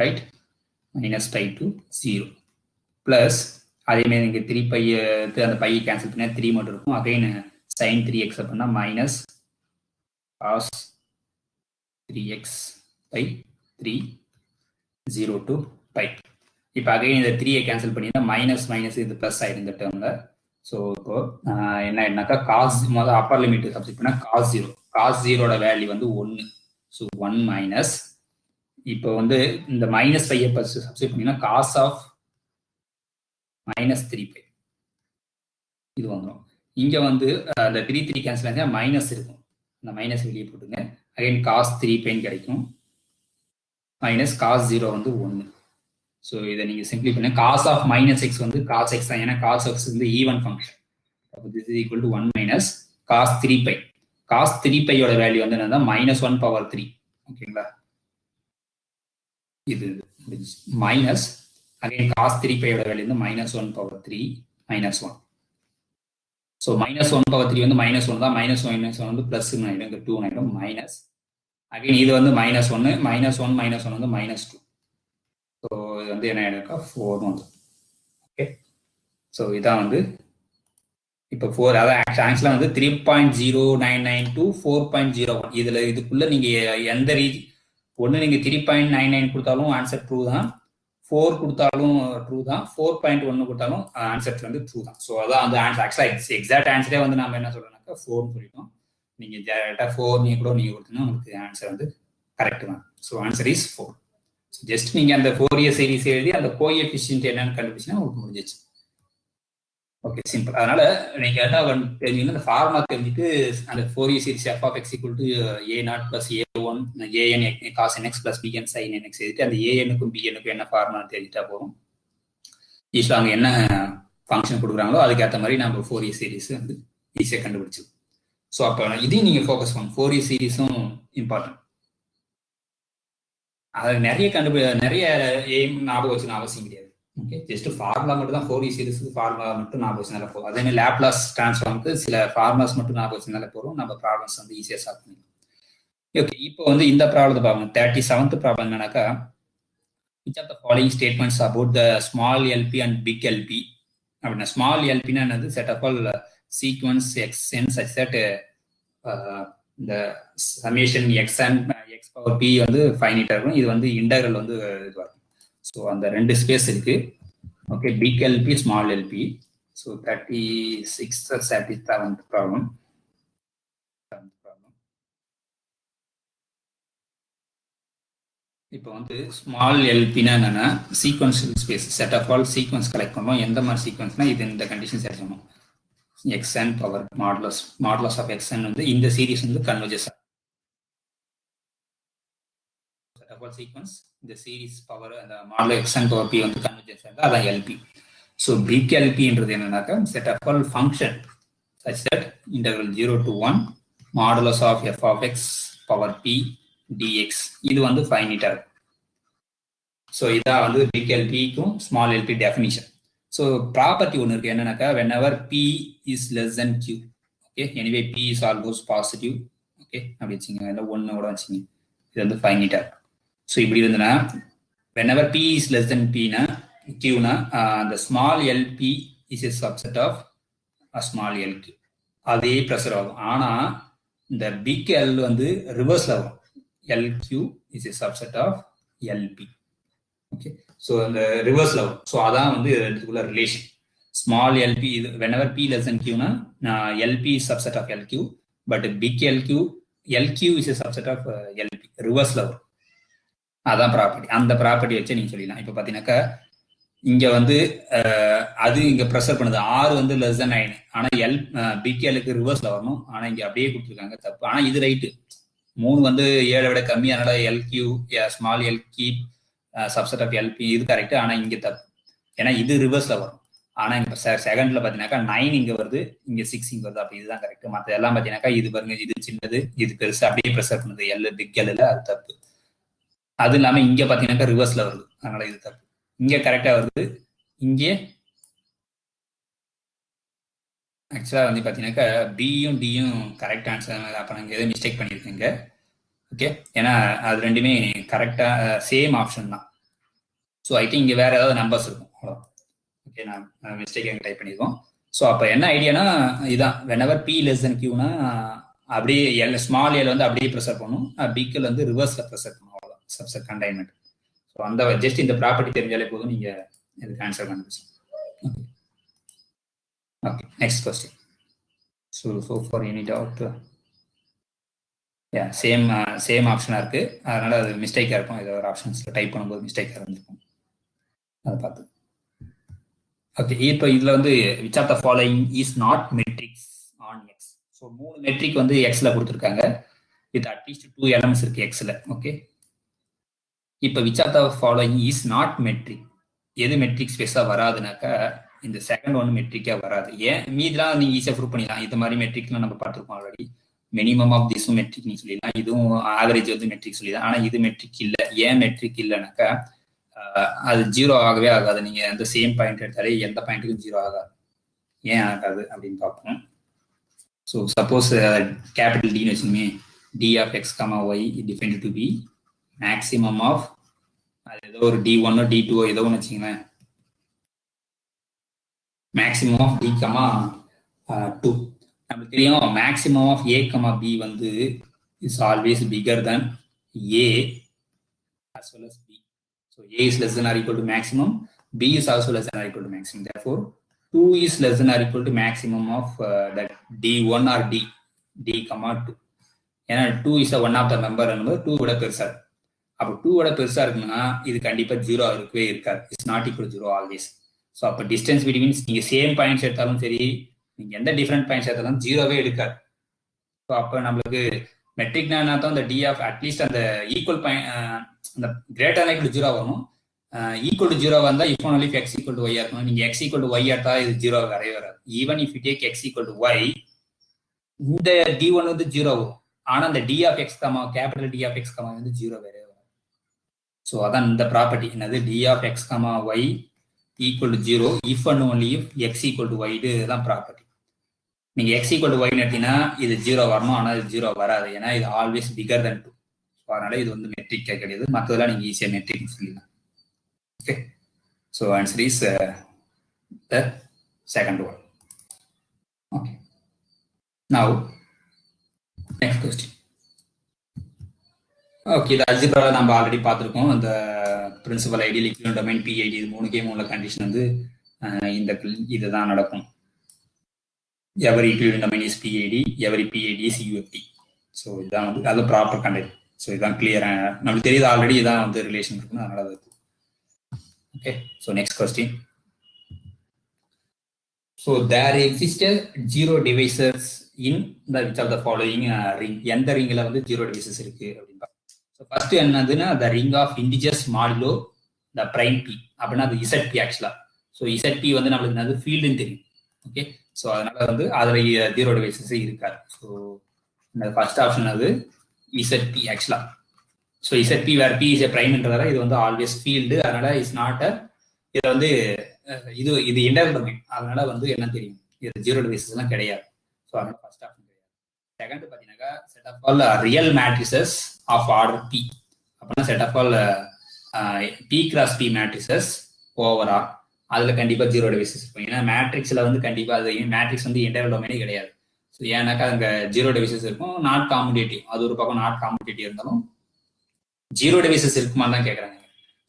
right, -π to 0 plus அதே மாதிரி நீங்க 3π அந்த பை கேன்சல் பண்ணா 3 மட்டும் இருக்கும். அகைன் sin 3x பண்ணா -cos 3x by 3 0 to π. இப்போ அகைன் இந்த 3 கேன்சல் பண்ணினா மைனஸ் இது பிளஸ் ஆயிடும் இந்த டேர்ம்ல. ஸோ இப்போ என்ன ஆயிடுனாக்கா காஸ் முதல் அப்பர் லிமிட் சப்ஸ்டிட் பண்ணா காஸ் 0 வேல்யூ வந்து 1. ஸோ 1 மைனஸ் இப்போ வந்து இந்த -5 சப்ஸ்டிட் பண்ணினா காஸ் ஆஃப் -3π இது வந்துடும். இங்க வந்து அந்த 3 கேன்சல் ஆச்சா மைனஸ் இருக்கும், அந்த மைனஸ் வெளியே போட்டுங்க. அகைன் காஸ் 3π கிடைக்கும், மைனஸ் காஸ் 0 வந்து 1. ஸோ இதை நீங்க சிம்பிளி பண்ண காஸ் ஆஃப் -x வந்து காஸ் x தான், ஏன்னா காஸ் x வந்து ஈவன் ஃபங்க்ஷன். அப்போ this is equal to 1 minus cos 3π. Cos 3π value வந்து என்னன்னா -1/3, ஓகேங்களா. இது மைனஸ் அகைன் காஸ் 3π வேல்யூ வந்து -1/3 -1. ஸோ -1/3 வந்து -1 தான், -1 வந்து பிளஸ் ஆயிடும், இங்கே 2 ஆயிடும் மைனஸ். அகைன் இது வந்து -1 -1 வந்து -2. ஸோ இது வந்து என்ன ஆயிடுக்கா 4 வந்து, ஓகே. ஸோ இதான் வந்து இப்போ 4, அதாவது ஆக்சுவலாக வந்து 3.099 to 4.01. இதுக்குள்ள நீங்க எந்த ஒன்று நீங்க 3.99 கொடுத்தாலும் ஆன்சர் ட்ரூ தான், 4 கொடுத்தாலும் ட்ரூ தான், 4.1 கொடுத்தாலும் ஆன்சர் வந்து ட்ரூ தான். ஸோ அதான் அந்த ஆன்சர். ஆக்சுவலாக எக்ஸாக்ட் ஆன்சரே வந்து நம்ம என்ன சொல்றோம்னாக்கா 4 சொல்லிட்டோம். நீங்க டேரக்டா 4 நீங்க கூட நீங்க கொடுத்தீங்கன்னா உங்களுக்கு ஆன்சர் வந்து கரெக்ட் தான். So answer is 4. ஜஸ்ட் நீங்க அந்த ஃபோரியர் சீரிஸ் எழுதி அந்த கோஎஃபிஷியன்ட் என்னன்னு கண்டுபிடிச்சா உங்களுக்கு முடிஞ்சிச்சு, ஓகே, சிம்பிள். அதனால நீங்க என்ன தெரிஞ்சுக்கணும், அந்த ஃபார்முலா தெரிஞ்சுட்டு அந்த Fourier series f of x equal to a0 plus a1 an cos nx plus bn sin nx எழுதிட்டு அந்த an-க்கும் bn-க்கும் என்ன ஃபார்முலா தெரிஞ்சுட்டா போதும். ஈஸியாக அவங்க என்ன ஃபங்க்ஷன் கொடுக்குறாங்களோ அதுக்கேற்ற மாதிரி நம்ம ஃபோரியர் சீரிஸ் வந்து ஈஸியாக கண்டுபிடிச்சோம். ஸோ அப்போ இதையும் நீங்க ஃபோக்கஸ் பண்ணணும், ஃபோரியர் சீரிஸும் இம்பார்ட்டன்ட். அது நிறைய எய்ம் ஞாபகம் வச்சுன்னு அவசியம் கிடையாது, ஓகே. ஜஸ்ட் ஃபார்முலா மட்டும் தான், ஃபோரியர் சீரிஸ்க்கு ஃபார்முலா மட்டும் ஞாபகம் வச்சுனால போதும். அதே மாதிரி லேப்லாஸ் டிரான்ஸ்ஃபார்முக்கு சில ஃபார்முலாஸ் மட்டும் ஞாபகம் வச்சுனால போதும், நம்ம ப்ராப்ளம்ஸ் வந்து ஈஸியாக சால்வ் பண்ணிக்கலாம். ஓகே, இப்போ வந்து இந்த ப்ராப்ளத்தை பார்க்கணும். 37th ப்ராப்ளம் என்னன்னாக்கா, which of the following statements about the small LP and big LP அப்படின்னா ஸ்மால் எல்பின்னா என்னது, set of all sequence xn such that the summation xn x power p வந்து ஃபைனைட்டா இருக்கும். இது வந்து இன்டெக்ரல் வந்து இது வரும். ஸோ அந்த 2 ஸ்பேஸ் இருக்கு, okay. Big LP small LP. So 37th problem. இப்போ வந்து ஸ்மால் எல்பினா என்னன்னா sequential space, set of all sequence collect பண்ணுவோம். எந்த மாதிரி சீக்வன்ஸ்னா இது இந்த கண்டிஷன்ஸ் எடுக்கணும். xn power modulus of xn வந்து இந்த சீரிஸ் வந்து கன்வர்ஜஸ் ஆகும். செட் ஆஃப் ஆல் சீக்வன்ஸ் இந்த சீரிஸ் பவர் அந்த மாடுலஸ் xn பவர் p வந்து கன்வர்ஜஸ் ஆகுது, அதான் எல்பி. ஸோ பிக் எல்பின்றது என்னன்னாக்கா set of all function such that integral 0 to 1 modulus of f of x power p dx இது வந்து ஃபைனைட்டா இருக்கும். ஸோ இதான் வந்து பிக் எல்பிக்கும் small LP definition. So property ஒன்று இருக்கு என்னன்னாக்கா, whenever p is less than q, ஓகே, anyway p is always positive, ஓகே, அப்படி வச்சுங்க, இல்லை 1 கூட வச்சுங்க, இது வந்து ஃபைனைட்டா இருக்கும். ஸோ இப்படி இருந்ததுன்னா whenever p is less than p னா q னா the small lp is a subset of a small lq, அதே ப்ரெஷர் ஆகும். ஆனா இந்த பிக் எல் வந்து ரிவர்ஸ்ல வரும். LQ is a subset of LP. Okay, so அந்த ரிவர்ஸ்ல வரும். ஸோ அதான் வந்து ரெண்டுக்குள்ள ரிலேஷன். ஸ்மால் எல்பி இது whenever p less than q னா எல்பி is subset of lq, but big lq is a subset of lp. ரிவர்ஸ்ல வரும். அதான் ப்ராப்பர்ட்டி. அந்த ப்ராப்பர்ட்டி வச்சு நீங்க சொல்லிடலாம். இப்போ பாத்தீங்கன்னாக்கா இங்க வந்து அது இங்க ப்ரெஷர் பண்ணுது, ஆர் வந்து லெஸ் than 9. ஆனா பிக் எல்லுக்கு ரிவர்ஸ்ல வரணும். ஆனா இங்க அப்படியே கொடுத்துருக்காங்க, தப்பு. ஆனா இது ரைட்டு. 3 வந்து 7 விட கம்மி, அதனால LQ small LQ subset of LP இது கரெக்ட். ஆனா இங்க தப்பு, ஏன்னா இது ரிவர்ஸ்ல வரும். ஆனா இங்க செகண்ட்ல பாத்தீங்கன்னாக்கா 9 இங்க வருது, இங்க 6 இங்க வருது. அப்படி இதுதான் கரெக்ட். மத்த எல்லாம் பாத்தீங்கன்னாக்கா இது பாருங்க, இது சின்னது, இது பெருசு, அப்படியே ப்ரெஷர் பண்ணுது எல் பிக் எல்ல, அது தப்பு. அது இல்லாம இங்க பாத்தீங்கன்னாக்கா ரிவர்ஸ்ல வருது, அதனால இது தப்பு. இங்க கரெக்டா வருது. இங்கே ஆக்சுவலா வந்து பாத்தீங்கன்னாக்கா பியும் டியும் கரெக்ட் ஆன்சர். அப்ப நாங்க எதுவும் மிஸ்டேக் பண்ணிருக்கீங்க. ஓகே, ஏன்னா அது ரெண்டுமே கரெக்டா சேம் ஆப்ஷன் தான். ஸோ ஐ திங்க் இங்கே வேற ஏதாவது நம்பர்ஸ் இருக்கும். அவ்வளோ. ஓகே, நான் மிஸ்டேக் எங்க டைப் பண்ணியிருக்கோம். ஸோ அப்போ என்ன ஐடியானா இதுதான், whenever p less than qனா அப்படியே எல் ஸ்மால் எல் வந்து அப்படியே ப்ரெஷர் பண்ணும், பிக்ல வந்து ரிவர்ஸ்ல ப்ரெஷர் பண்ணும். அவ்வளோதான் சப்செட் கண்டைன்மெண்ட். ஸோ அந்த ஜஸ்ட் இந்த ப்ராப்பர்ட்டி தெரிஞ்சாலே போதும், நீங்க இதுக்கு ஆன்சர் கண்டுபிடிச்சோம். Okay, next question. So for any doubt, same ஆப்ஷனா இருக்கு, அதனால அது மிஸ்டேக்கா இருக்கும். ஏதோ ஒரு ஆப்ஷன்ஸ்ல டைப் பண்ணும்போது மிஸ்டேக்கா இருந்திருக்கும், அதை பார்த்து. ஓகே, இப்போ இதுல வந்து which of the following is not matrix on x. So 3 metric வந்து எக்ஸ்ல கொடுத்துருக்காங்க, வித் அட்லீஸ்ட் 2 எலமெண்ட்ஸ் இருக்கு எக்ஸ்ல. ஓகே, இப்போ which of the following is not metric. எது மெட்ரிக் ஸ்பேஸா வராதுனாக்கா இந்த செகண்ட் ஒன் மெட்ரிக்கா வராது. ஏன் மீதெல்லாம் நீங்க ஈஸியா ப்ரூவ் பண்ணிடலாம். இந்த மாதிரி மெட்ரிக்லாம் நம்ம பார்த்துருக்கோம் ஆல்ரெடி. மினிமம் ஆஃப் திஸும் மெட்ரிக் நீ சொல்லிடலாம், இதுவும் ஆவரேஜ் வந்து மெட்ரிக் சொல்லிடலாம். ஆனா இது மெட்ரிக் இல்லை. ஏன் மெட்ரிக் இல்லைனாக்கா அது 0 ஆகவே ஆகாது. நீங்க அந்த சேம் பாயிண்ட் எடுத்தாலே எந்த பாயிண்ட்டுக்கும் 0 ஆகாது. ஏன் ஆகாது அப்படின்னு பார்ப்போம். ஸோ சப்போஸ் கேபிட்டல் டின்னு வச்சுக்கோமே, D of X comma Y defined to be maximum of, அது ஏதோ ஒரு D1 D2 ஏதோ ஒன்று வச்சுங்களேன், மேக்ஸிமம் ஆஃப் டி கமா 2. நமக்கு தெரியும் maximum of A comma B வந்து is always bigger than A as well as b. So a is less than or equal to maximum, b is also less than or equal to maximum. Therefore 2 is less than or equal to maximum of that d1 or d comma 2. ஏன்னா 2 is a one of the member என்பது 2 விட பெருசா இருக்கு. அப்போ 2 விட பெருசா இருக்குன்னா இது கண்டிப்பா 0 இருக்கவே இருக்காது. It's not equal 0 always. So அப்போ டிஸ்டன்ஸ் பிட்வீன் நீங்க சேம் பாயிண்ட்ஸ் எடுத்தாலும் சரி, நீங்க எந்த டிஃபரெண்ட் பாயிண்ட்ஸ் எடுத்தாலும் 0வே எடுக்காது. ஸோ அப்போ நம்மளுக்கு மெட்ரிக்னா என்ன அர்த்தம், இந்த டி ஆஃப் அட்லீஸ்ட் அந்த ஈக்குவல் பாயிண்ட், அந்த கிரேட்டர் ஈக்குவல் 0 வரணும். ஈக்குவல் டு 0 வந்தா if only if X equal to Y இருக்கணும். நீங்க எக்ஸ் ஈக்குவல் டு ஒய் எடுத்தா இது 0 வரவே வராது. Even if you take X equal to Y, இந்த d1 வந்து 0 வரும். ஆனா இந்த D of X comma capital D of X comma வந்து 0 வரவே வராது. ஸோ அதான் இந்த ப்ராப்பர்ட்டி என்னது, D of X comma Y equal to 0 if and only if X equal to Y. இதுதான் ப்ராப்பர்ட்டி. நீங்க எக்ஸ் ஈக்குவல் டு ஒய் எடுத்தீங்கன்னா இது 0 வரணும், ஆனால் இது 0 வராது. ஏன்னா இது ஆல்வேஸ் பிகர் than 2. அதனால இது வந்து மெட்ரிக் கிடையாது. மற்றதெல்லாம் நீங்க ஈஸியா மெட்ரிக் சொல்லிடலாம். Okay, so answer is the second one. Okay, now next question. Okay, இது அல்ஜிப்ரால நம்ம ஆல்ரெடி பார்த்துருக்கோம். இந்த principal ideal, equivalent domain, PID, இது 3 கண்டிஷன் வந்து இந்த இதுதான் நடக்கும். every equivalent domain is PID, every PID is UFD. So இதுதான் வந்து அது ப்ராப்பர் கண்டெக்ட். ஸோ இதுதான் கிளியர், நம்மளுக்கு தெரியுது ஆல்ரெடி இதான் வந்து ரிலேஷன் இருக்குன்னு, அதனால அது. Okay, so next question. So there existed 0 divisors in the which of the following ring. எந்த ரிங்கில் வந்து 0 டிவைசஸ் இருக்கு அப்படின்னு. ஸோ ஃபர்ஸ்ட் என்னதுன்னா the ring of integers modulo the prime P, அப்படின்னா அது ZP ஆக்சுவலா. ஸோ ZP வந்து நம்மளுக்கு என்னது ஃபீல்டுன்னு தெரியும். ஓகே, ஸோ அதனால வந்து அதுல 0 டிவைசஸ் இருக்காது. ஸோ இந்த ஃபர்ஸ்ட் ஆப்ஷன் அது ZP ஆக்சுவலா. So ZP where P is பிரைம்ன்றதால இது வந்து ஆல்வேஸ் ஃபீல்டு, அதனால இஸ் நாட் அ, இதை வந்து இது இன்டர்வல் டொமைன், அதனால வந்து என்ன தெரியும், இது 0 டிவைசஸ் எல்லாம் கிடையாது. ஸோ அதனால ஃபர்ஸ்ட் ஆப்ஷன் கிடையாது. செகண்ட் பார்த்தீங்கன்னா set of all real matrices of order P, அப்படின்னா set of all P cross P matrices ஓவரா, அதுல கண்டிப்பா 0 டிவைசஸ் இருக்கும். ஏன்னா மேட்ரிக்ஸ்ல வந்து கண்டிப்பா அது மேட்ரிக்ஸ் வந்து இன்டர்வல் டொமைனே கிடையாது. ஸோ ஏன்னாக்கா அங்கே ஜீரோ டிவைசஸ் இருக்கும், நாட் காம்படேட்டிவ். அது ஒரு பக்கம் நாட் காம்படேட்டிவ் இருந்தாலும் ஜீரோ டிவைசஸ் இருக்குமான்னு தான் கேட்குறாங்க.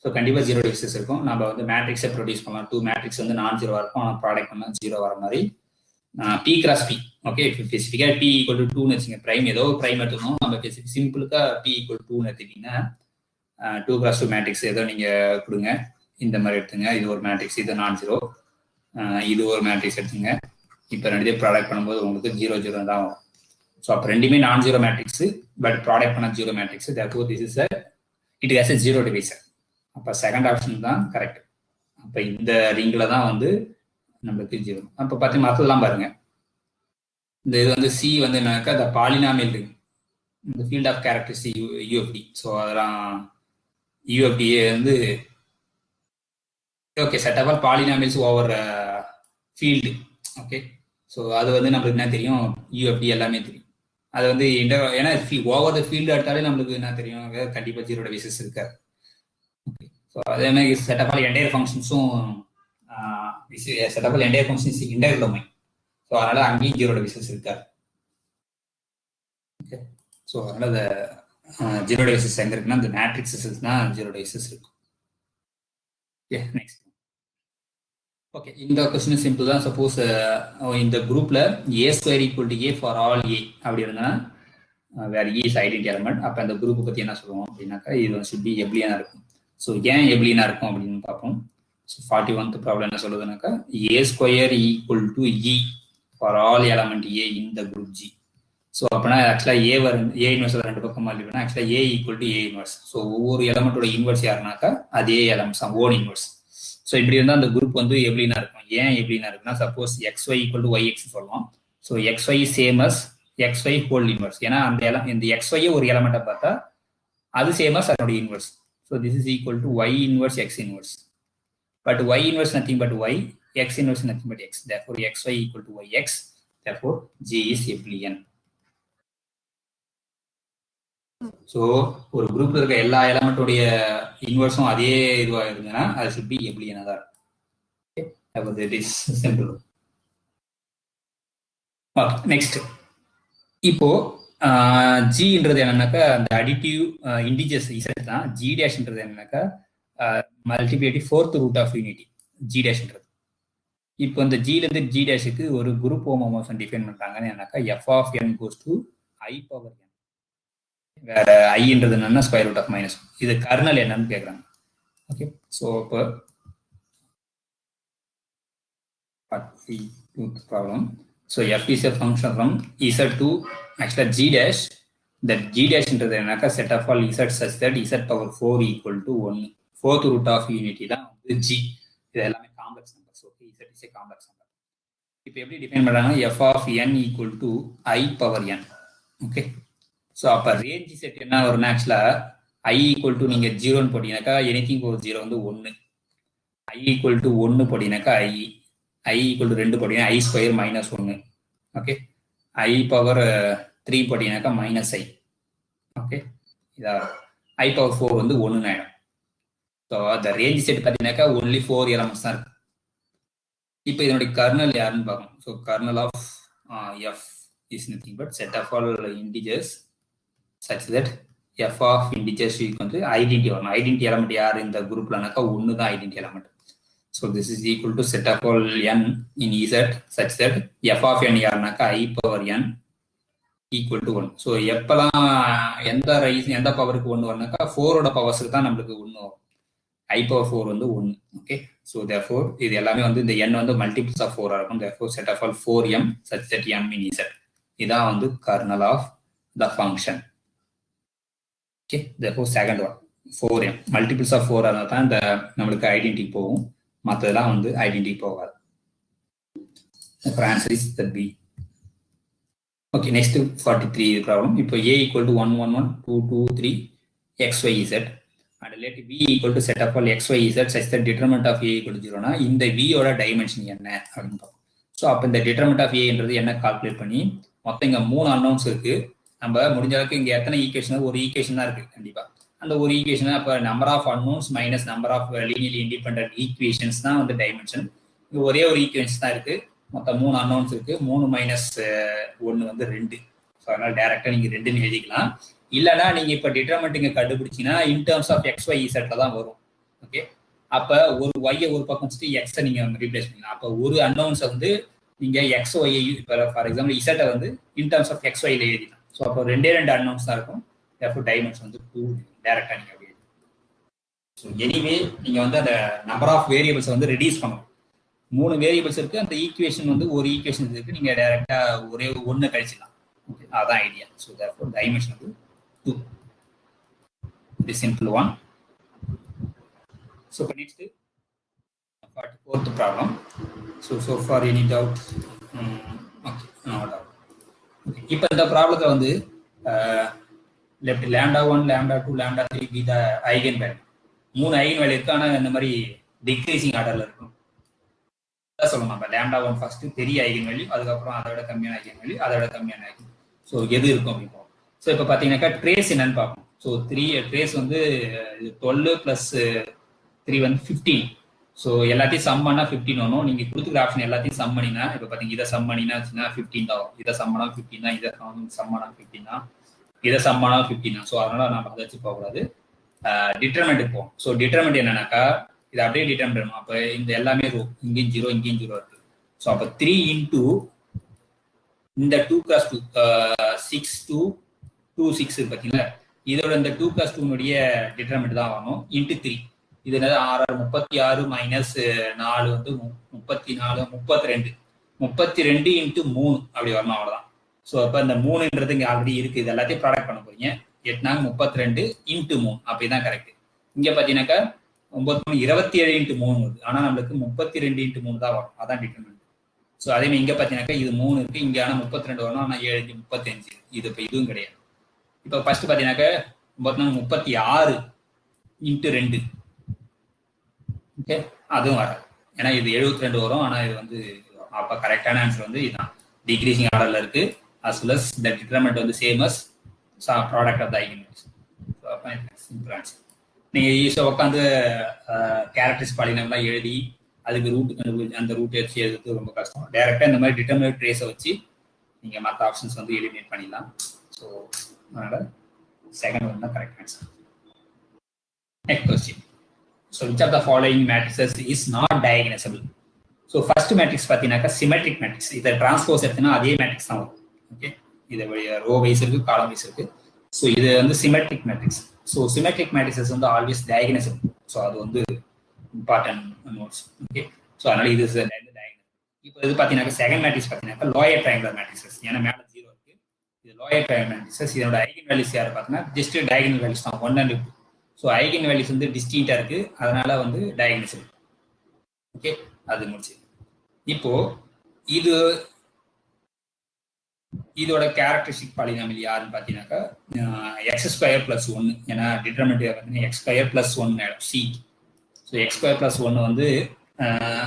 ஸோ கண்டிப்பாக ஜீரோ டிவைசஸ் இருக்கும். நம்ம வந்து மேட்ரிக்ஸை ப்ரொடியூஸ் பண்ணலாம். 2 மேட்ரிக்ஸ் வந்து நான் ஜீரோவாக இருக்கும், ஆனால் ப்ராடக்ட் பண்ணால் ஜீரோ வர மாதிரி பி கிராஸ் பி. ஓகே, ஸ்பெசிஃபிக்காக பி ஈக்குவல் டு 2ன்னு வச்சுங்க. ப்ரைம் ஏதோ ப்ரைம் எடுத்துக்கணும். நம்ம சிம்பிளுக்காக பி ஈக்குவல் 2ன்னு எடுத்துக்கிட்டீங்கன்னா 2 கிராஸ் 2 மேட்ரிக்ஸ் ஏதோ நீங்கள் கொடுங்க. இந்த மாதிரி எடுத்துங்க. இது ஒரு மேட்ரிக்ஸ், இது நான் ஜீரோ. இது ஒரு மேட்ரிக்ஸ் எடுத்துங்க. இப்போ ரெண்டுத்தையும் ப்ராடக்ட் பண்ணும்போது உங்களுக்கு 0 0 தான் வரும். ஸோ அப்போ ரெண்டுமே நான் ஜீரோ மேட்ரிக்ஸ், பட் ப்ராடக்ட் பண்ண zero matrix. Therefore this is it has a zero divisor. அப்போ செகண்ட் ஆப்ஷன் தான் கரெக்ட். அப்போ இந்த ரிங்கில் தான் வந்து நம்மளுக்கு ஜீரோ. அப்போ பார்த்தீங்கன்னா மற்றதெல்லாம் பாருங்க. இந்த இது வந்து சி வந்து என்னக்கா இந்த பாலினாமியல் ரிங், இந்த field of characteristic UFD. So அதெல்லாம் யூஎஃப்டியே வந்து okay set of all polynomials over field. Okay, so அது வந்து நம்மளுக்கு என்ன தெரியும், யூஎஃப்டி எல்லாமே தெரியும். அது வந்து ஏன்னா ஓவர் த ஃபீல்டு எடுத்தாலே நம்மளுக்கு என்ன தெரியும், கண்டிப்பாக ஜீரோ டிவைசஸ் இருக்காது. ஓகே, ஸோ அதே மாதிரி செட் ஆஃப் ஆல் என்டையர் ஃபங்க்ஷன்ஸும் set of all entire functions integral domain. So அதனால அங்கேயும் ஜீரோ டிவைசஸ் இருக்காது. ஓகே, ஸோ அதனால ஜீரோ டிவைசஸ் எங்க இருக்குன்னா இந்த மேட்ரிக்ஸஸ் தான் ஜீரோ டிவைசஸ் இருக்கும். Okay, next. ஓகே, இந்த கொஸ்டின் சிம்பிள் தான். சப்போஸ் இந்த குரூப்ல a square equal to a for all a அப்படி இருந்தா வேற e இஸ் ஐடென்டி எலமெண்ட். அப்ப அந்த குரூப் பத்தி என்ன சொல்லுவோம் அப்படின்னாக்கா இது வந்து should be எப்லியனா இருக்கும். ஸோ ஏன் எப்லியனா இருக்கும் அப்படின்னு பார்ப்போம். ஸோ 41th ப்ராப்ளம் என்ன சொல்லுதுனாக்கா a square equal to e for all element a in the group g. So அப்படின்னா ஆக்சுவலா a இன்வெர்ஸ் ரெண்டு பக்கமா இல்லைன்னா ஆக்சுவலா a equal to a inverse. So ஒவ்வொரு எலமெண்டோட இன்வெர்ஸ் யாருனாக்கா அதே எலமெண்ட்ஸ் ஓன் இன்வெர்ஸ். ஸோ இப்படி இருந்தால் அந்த குரூப் வந்து எப்படின்னா இருக்கும். ஏன் எப்படின்னா இருக்குன்னா suppose xy equal to yx சொல்லலாம். So xy same as xy whole inverse. ஏன்னா இந்த xy ஒரு எலமெண்ட்டை பார்த்தா அது சேம் அஸ் அதோட inverse. So this is equal to y inverse x inverse. But y inverse nothing but y, x inverse nothing but x. therefore xy equal to yx. therefore g is abelian. ஸோ ஒரு குரூப்ல இருக்க எல்லா எலமெண்டோடைய இன்வெர்ஸும் அதே இதுவாக இருந்ததுன்னா அது should be abelian தான் இருக்கும். That is simple. நெக்ஸ்ட், இப்போ ஜின்றது என்னன்னாக்கா அந்த அடிட்டிவ் இண்டிஜர்ஸ் இசட் தான். ஜி டேஷ்ன்றது என்னன்னாக்கா multiplicative fourth root of unity G டேஷ்ன்றது. இப்போ இந்த ஜிலேருந்து ஜி டேஷுக்கு ஒரு குரூப் ஹோமோமார்ஃபிசம் டிஃபைன் பண்றாங்கன்னு என்னன்னாக்கா f of n goes to I power n. வேற ஐன்றது என்னன்னா ஸ்கொயர் ரூட் ஆஃப் மைனஸ். இது கர்னல் என்னன்னு கேட்குறாங்க. ஓகே, ஸோ இப்போ problem. So f is a function from z to ஆக்சுவலாக ஜி டேஷ். தட் ஜி டேஷ்ன்றது என்னக்கா set of all z such that z power 4 equal to 1. Fourth root of unity தான் வந்து ஜி. இது எல்லாமே complex numbers. Okay, z is a complex number. இப்போ எப்படி டிஃபைன் பண்ணுறாங்க, F of N equal to I power N. Okay, so அப்போ ரேஞ்ச் செட் என்ன வரும்னா ஆக்சுவலாக ஐ ஈக்குவல் டு நீங்கள் 0ன்னு போட்டீங்கன்னாக்கா எனிதிங் பவர் 0 வந்து 1. ஐ ஈக்குவல் டு 1 போட்டீங்கன்னாக்கா ஐ ஈக்குவல் டு 2 போட்டீங்கன்னா i square minus 1. Okay, i power 3 போட்டீங்கன்னாக்கா மைனஸ் ஐ. ஓகே, இதா ஐ பவர் 4 வந்து 1 ஆயிடும். ஸோ அந்த ரேஞ்ச் செட் பார்த்தீங்கன்னாக்கா ஒன்லி 4 எலமெண்ட்ஸ் தான் இருக்கு. இப்போ இதனுடைய கர்னல் யாருன்னு பார்க்கணும். So kernel of f is nothing but set of all integers such that f of integers equal to identity வரணும். ஐடென்டி எலமெண்ட் யார் இந்த குரூப்லனாக்கா 1 தான் identity element. So this is equal to set of all n in z such that f of n யாருனாக்கா i power n equal to 1. ஸோ எப்பெல்லாம் எந்த பவருக்கு 1 வரனாக்கா 4ஓட பவர்ஸுக்கு தான் நம்மளுக்கு 1 வரும். i பவர் 4 வந்து 1. ஓகே, ஸோ therefore இது எல்லாமே வந்து இந்த n வந்து மல்டிபிள்ஸ் ஆஃப் 4 இருக்கும். therefore set of all 4m such that m in z. இதான் வந்து kernel of the function. Okay, therefore second one 4m multiples of 4 ஆனால் தான் இந்த நம்மளுக்கு ஐடென்டி போகும். மற்றதெல்லாம் வந்து ஐடென்டி போகாது. Answer is that B. Okay, next 43 problem. இப்போ a equal to 1 1 1 2 2 3 xy z and let v equal to set of all xy z such that determinant of a equal to 0னா இந்த v ஓட டைமென்ஷன் என்ன அப்படின்னு பார்ப்போம். ஸோ அப்போ இந்த determinant of a என்ன கால்குலேட் பண்ணி மொத்தம் இங்கே 3 அன்னவுன்ஸ் இருக்கு. நம்ம முடிஞ்ச அளவுக்கு இங்க எத்தனை ஈக்குவேஷன், ஒரு ஈக்குவேஷன் தான் இருக்கு கண்டிப்பா. அந்த ஒரு ஈக்குவேஷன் அப்ப number of unknowns minus number of linearly independent equations தான் வந்து டைமென்ஷன். இங்க ஒரே ஒரு ஈக்குவேஷன் தான் இருக்கு. மொத்தம் 3 அன்னோன்ஸ் இருக்கு. 3 மைனஸ் 1 வந்து 2. ஸோ அதனால டைரக்டா நீங்க 2ன்னு எழுதிக்கலாம். இல்லைன்னா நீங்க இப்ப டிட்டர்மெண்ட் கண்டுபிடிச்சீங்கன்னா in terms of x y இசட்ல தான் வரும். ஓகே, அப்ப ஒரு ஒய்யை ஒரு பக்கம் வச்சுட்டு எக்ஸை நீங்க ரீப்ளேஸ் பண்ணலாம். அப்ப ஒரு அன்னோன்ஸை வந்து நீங்க எக்ஸ் ஒய் ஃபார் எக்ஸாம்பிள் இசட்டை வந்து இன் டர்ம்ஸ் ஆஃப் எக்ஸ் ஒய்ல எழுதிக்கலாம். ஸோ அப்போ 2 அன்னோன்ஸ் தான் இருக்கும். டைமென்ஷன் வந்து 2 டைரக்டா நீங்க அப்படி எழுதலாம். ஸோ எனிவே நீங்க வந்து அந்த நம்பர் ஆஃப் வேரியபிள்ஸ் வந்து ரெடியூஸ் பண்ணணும். 3 வேரியபிள்ஸ் இருக்கு. அந்த ஈக்குவேஷன் வந்து ஒரு ஈக்குவேஷன் இருக்கு. நீங்க டைரக்டா ஒரே ஒன்னு கழிச்சிடலாம். ஓகே, அதான் ஐடியா. ஸோ therefore டைமென்ஷன் வந்து 2. It is simple one. So next 44th problem. So far any doubt? Okay, no doubt. Okay, இப்போ இந்த ப்ராப்ளத்தை வந்து let λ1 λ2 λ3 be the eigen value. 3 eigen value இருக்கு. ஆனா இந்த மாதிரி டிக்ரீசிங் ஆர்டர்ல இருக்கும். சொல்லணும் நம்ம λ1 ஃபர்ஸ்ட் பெரிய ஐகன் வேல்யூ, அதுக்கப்புறம் அதை விட கம்மியான ஐகன் வேல்யூ, அதை விட கம்மியான ஐகன். ஸோ எது இருக்கும் அப்படின்னு. ஸோ இப்போ பார்த்தீங்கன்னாக்கா ட்ரேஸ் என்னன்னு பார்ப்போம். ஸோ ட்ரேஸ் வந்து 12 + 3 வந்து 15. ஸோ எல்லாத்தையும் சம் பண்ணா 15 வரும். நீங்க கொடுத்துக்கிற ஆப்ஷன் எல்லாத்தையும் சம் பண்ணினா இப்போ பார்த்தீங்க இதை சம் பண்ணினா 15 தான் வரும். இதை சம் பண்ணா 15 தான், இதை சம் பண்ணா 15 தான், இதை சம் பண்ணா 15 தான். ஸோ அதனால நம்ம அதை வச்சு போகக்கூடாது. டிட்டர்மெண்ட் போகும். ஸோ டிட்டர்மெண்ட் என்னன்னாக்கா இது அப்படியே டிட்டர்மெண்ட் பண்ணணும். அப்போ இந்த எல்லாமே ரோ, இங்கேயும் 0 இங்கேயும் 0 இருக்கு. ஸோ அப்போ 3 இன்டூ இந்த 2 + 2 6 to 2 6 இருக்கு பார்த்தீங்களா, இதோட இந்த 2 + 2 டிட்டர்மெண்ட் தான் வரணும். இன்ட்டு 3 இது என்னது 36 மைனஸ் 4 வந்து 34 32 32 இன்ட்டு 3 அப்படி வரணும். அவ்வளோதான். ஸோ அப்போ இந்த 3ன்றது இங்கே ஆல்ரெடி இருக்கு. இது எல்லாத்தையும் ப்ராடக்ட் பண்ண போறீங்க. 8 32 இன்ட்டு 3 அப்படிதான் கரெக்ட். இங்க பாத்தீங்கன்னாக்கா 9 27 இன்ட்டு 3 வருது. ஆனா நம்மளுக்கு 32 இன்ட்டு 3 தான் வரும். அதான் டிட்டர்மெண்ட். ஸோ அதே மாதிரி இங்க பாத்தீங்கன்னாக்கா இது 3 இருக்கு. இங்க ஆனா 32 வரணும். ஆனா 7 35. இது இப்போ இதுவும் கிடையாது. இப்போ ஃபர்ஸ்ட் பாத்தீங்கன்னாக்கா 36 இன்ட்டு 2. ஓகே, அதுவும் வராது. ஏன்னா இது 72 வரும். ஆனா இது வந்து அப்ப கரெக்டான ஆன்சர் வந்து இதுதான். டிக்ரீசிங் ஆர்டர்ல இருக்கு. as well as the determinant வந்து same as product of the eigenvalues. So அப்போ சிம்பிள் ஆன்சர். நீங்க ஈஸியாக உட்காந்து கேரக்டரிஸ்டிக் பாலினாம்லாம் எழுதி அதுக்கு ரூட் அந்த ரூட் வச்சு எழுதுறது ரொம்ப கஷ்டம். டைரக்டா இந்த மாதிரி டிட்டர்மினேட் ட்ரேஸை வச்சு நீங்க மற்ற ஆப்ஷன்ஸ் வந்து எலிமினேட் பண்ணிடலாம். ஸோ அதனால செகண்ட் ஒன் தான் correct answer. Next question. So which of the following matrices is not diagonalizable? So first matrix பார்த்தீங்கன்னாக்கா சிமெட்ரிக் மேட்ரிக்ஸ். இதை டிரான்ஸ்போஸ் எடுத்தீங்கன்னா அதே மேட்ரிக்ஸ் தான் வரும். ஓகே, இது ரோ வைஸ் இருக்கு, காலம் வைஸ் இருக்கு. ஸோ இது வந்து symmetric matrix. So symmetric matrices வந்து ஆல்வேஸ் டயகனைசபிள். ஸோ அது வந்து இம்பார்ட்டன்ட் நோட்ஸ். ஓகே, ஸோ அதனால இது டயகனல். இப்போ இது பார்த்தீங்கன்னா செகண்ட் மேட்ரிக்ஸ் பார்த்தீங்கன்னா லோயர் ட்ரையாங்குலர் மேட்ரிக்ஸஸ். ஏன்னா மேலே 0 இருக்கு. இது லோயர் ட்ரையாங்குலர் மேட்ரிக்ஸஸ். இதோட ஐகன் வேல்யூஸ் யார் பார்த்தீங்கன்னா ஜஸ்ட் டயகனல் வேல்யூஸ் தான் 1 and 2. ஸோ ஐகன் வேல்யூஸ் வந்து டிஸ்டிங்டா இருக்கு. அதனால வந்து டயகனைசபிள். ஓகே, அது முடிச்சு. இப்போ இதோட கேரக்டரிஸ்டிக் பாலினாமியல் யாருன்னு பார்த்தீங்கன்னாக்கா x² + 1. ஏன்னா டிட்டர்மினன்ட் வந்து x² + 1 சி. ஸோ x² + 1 வந்து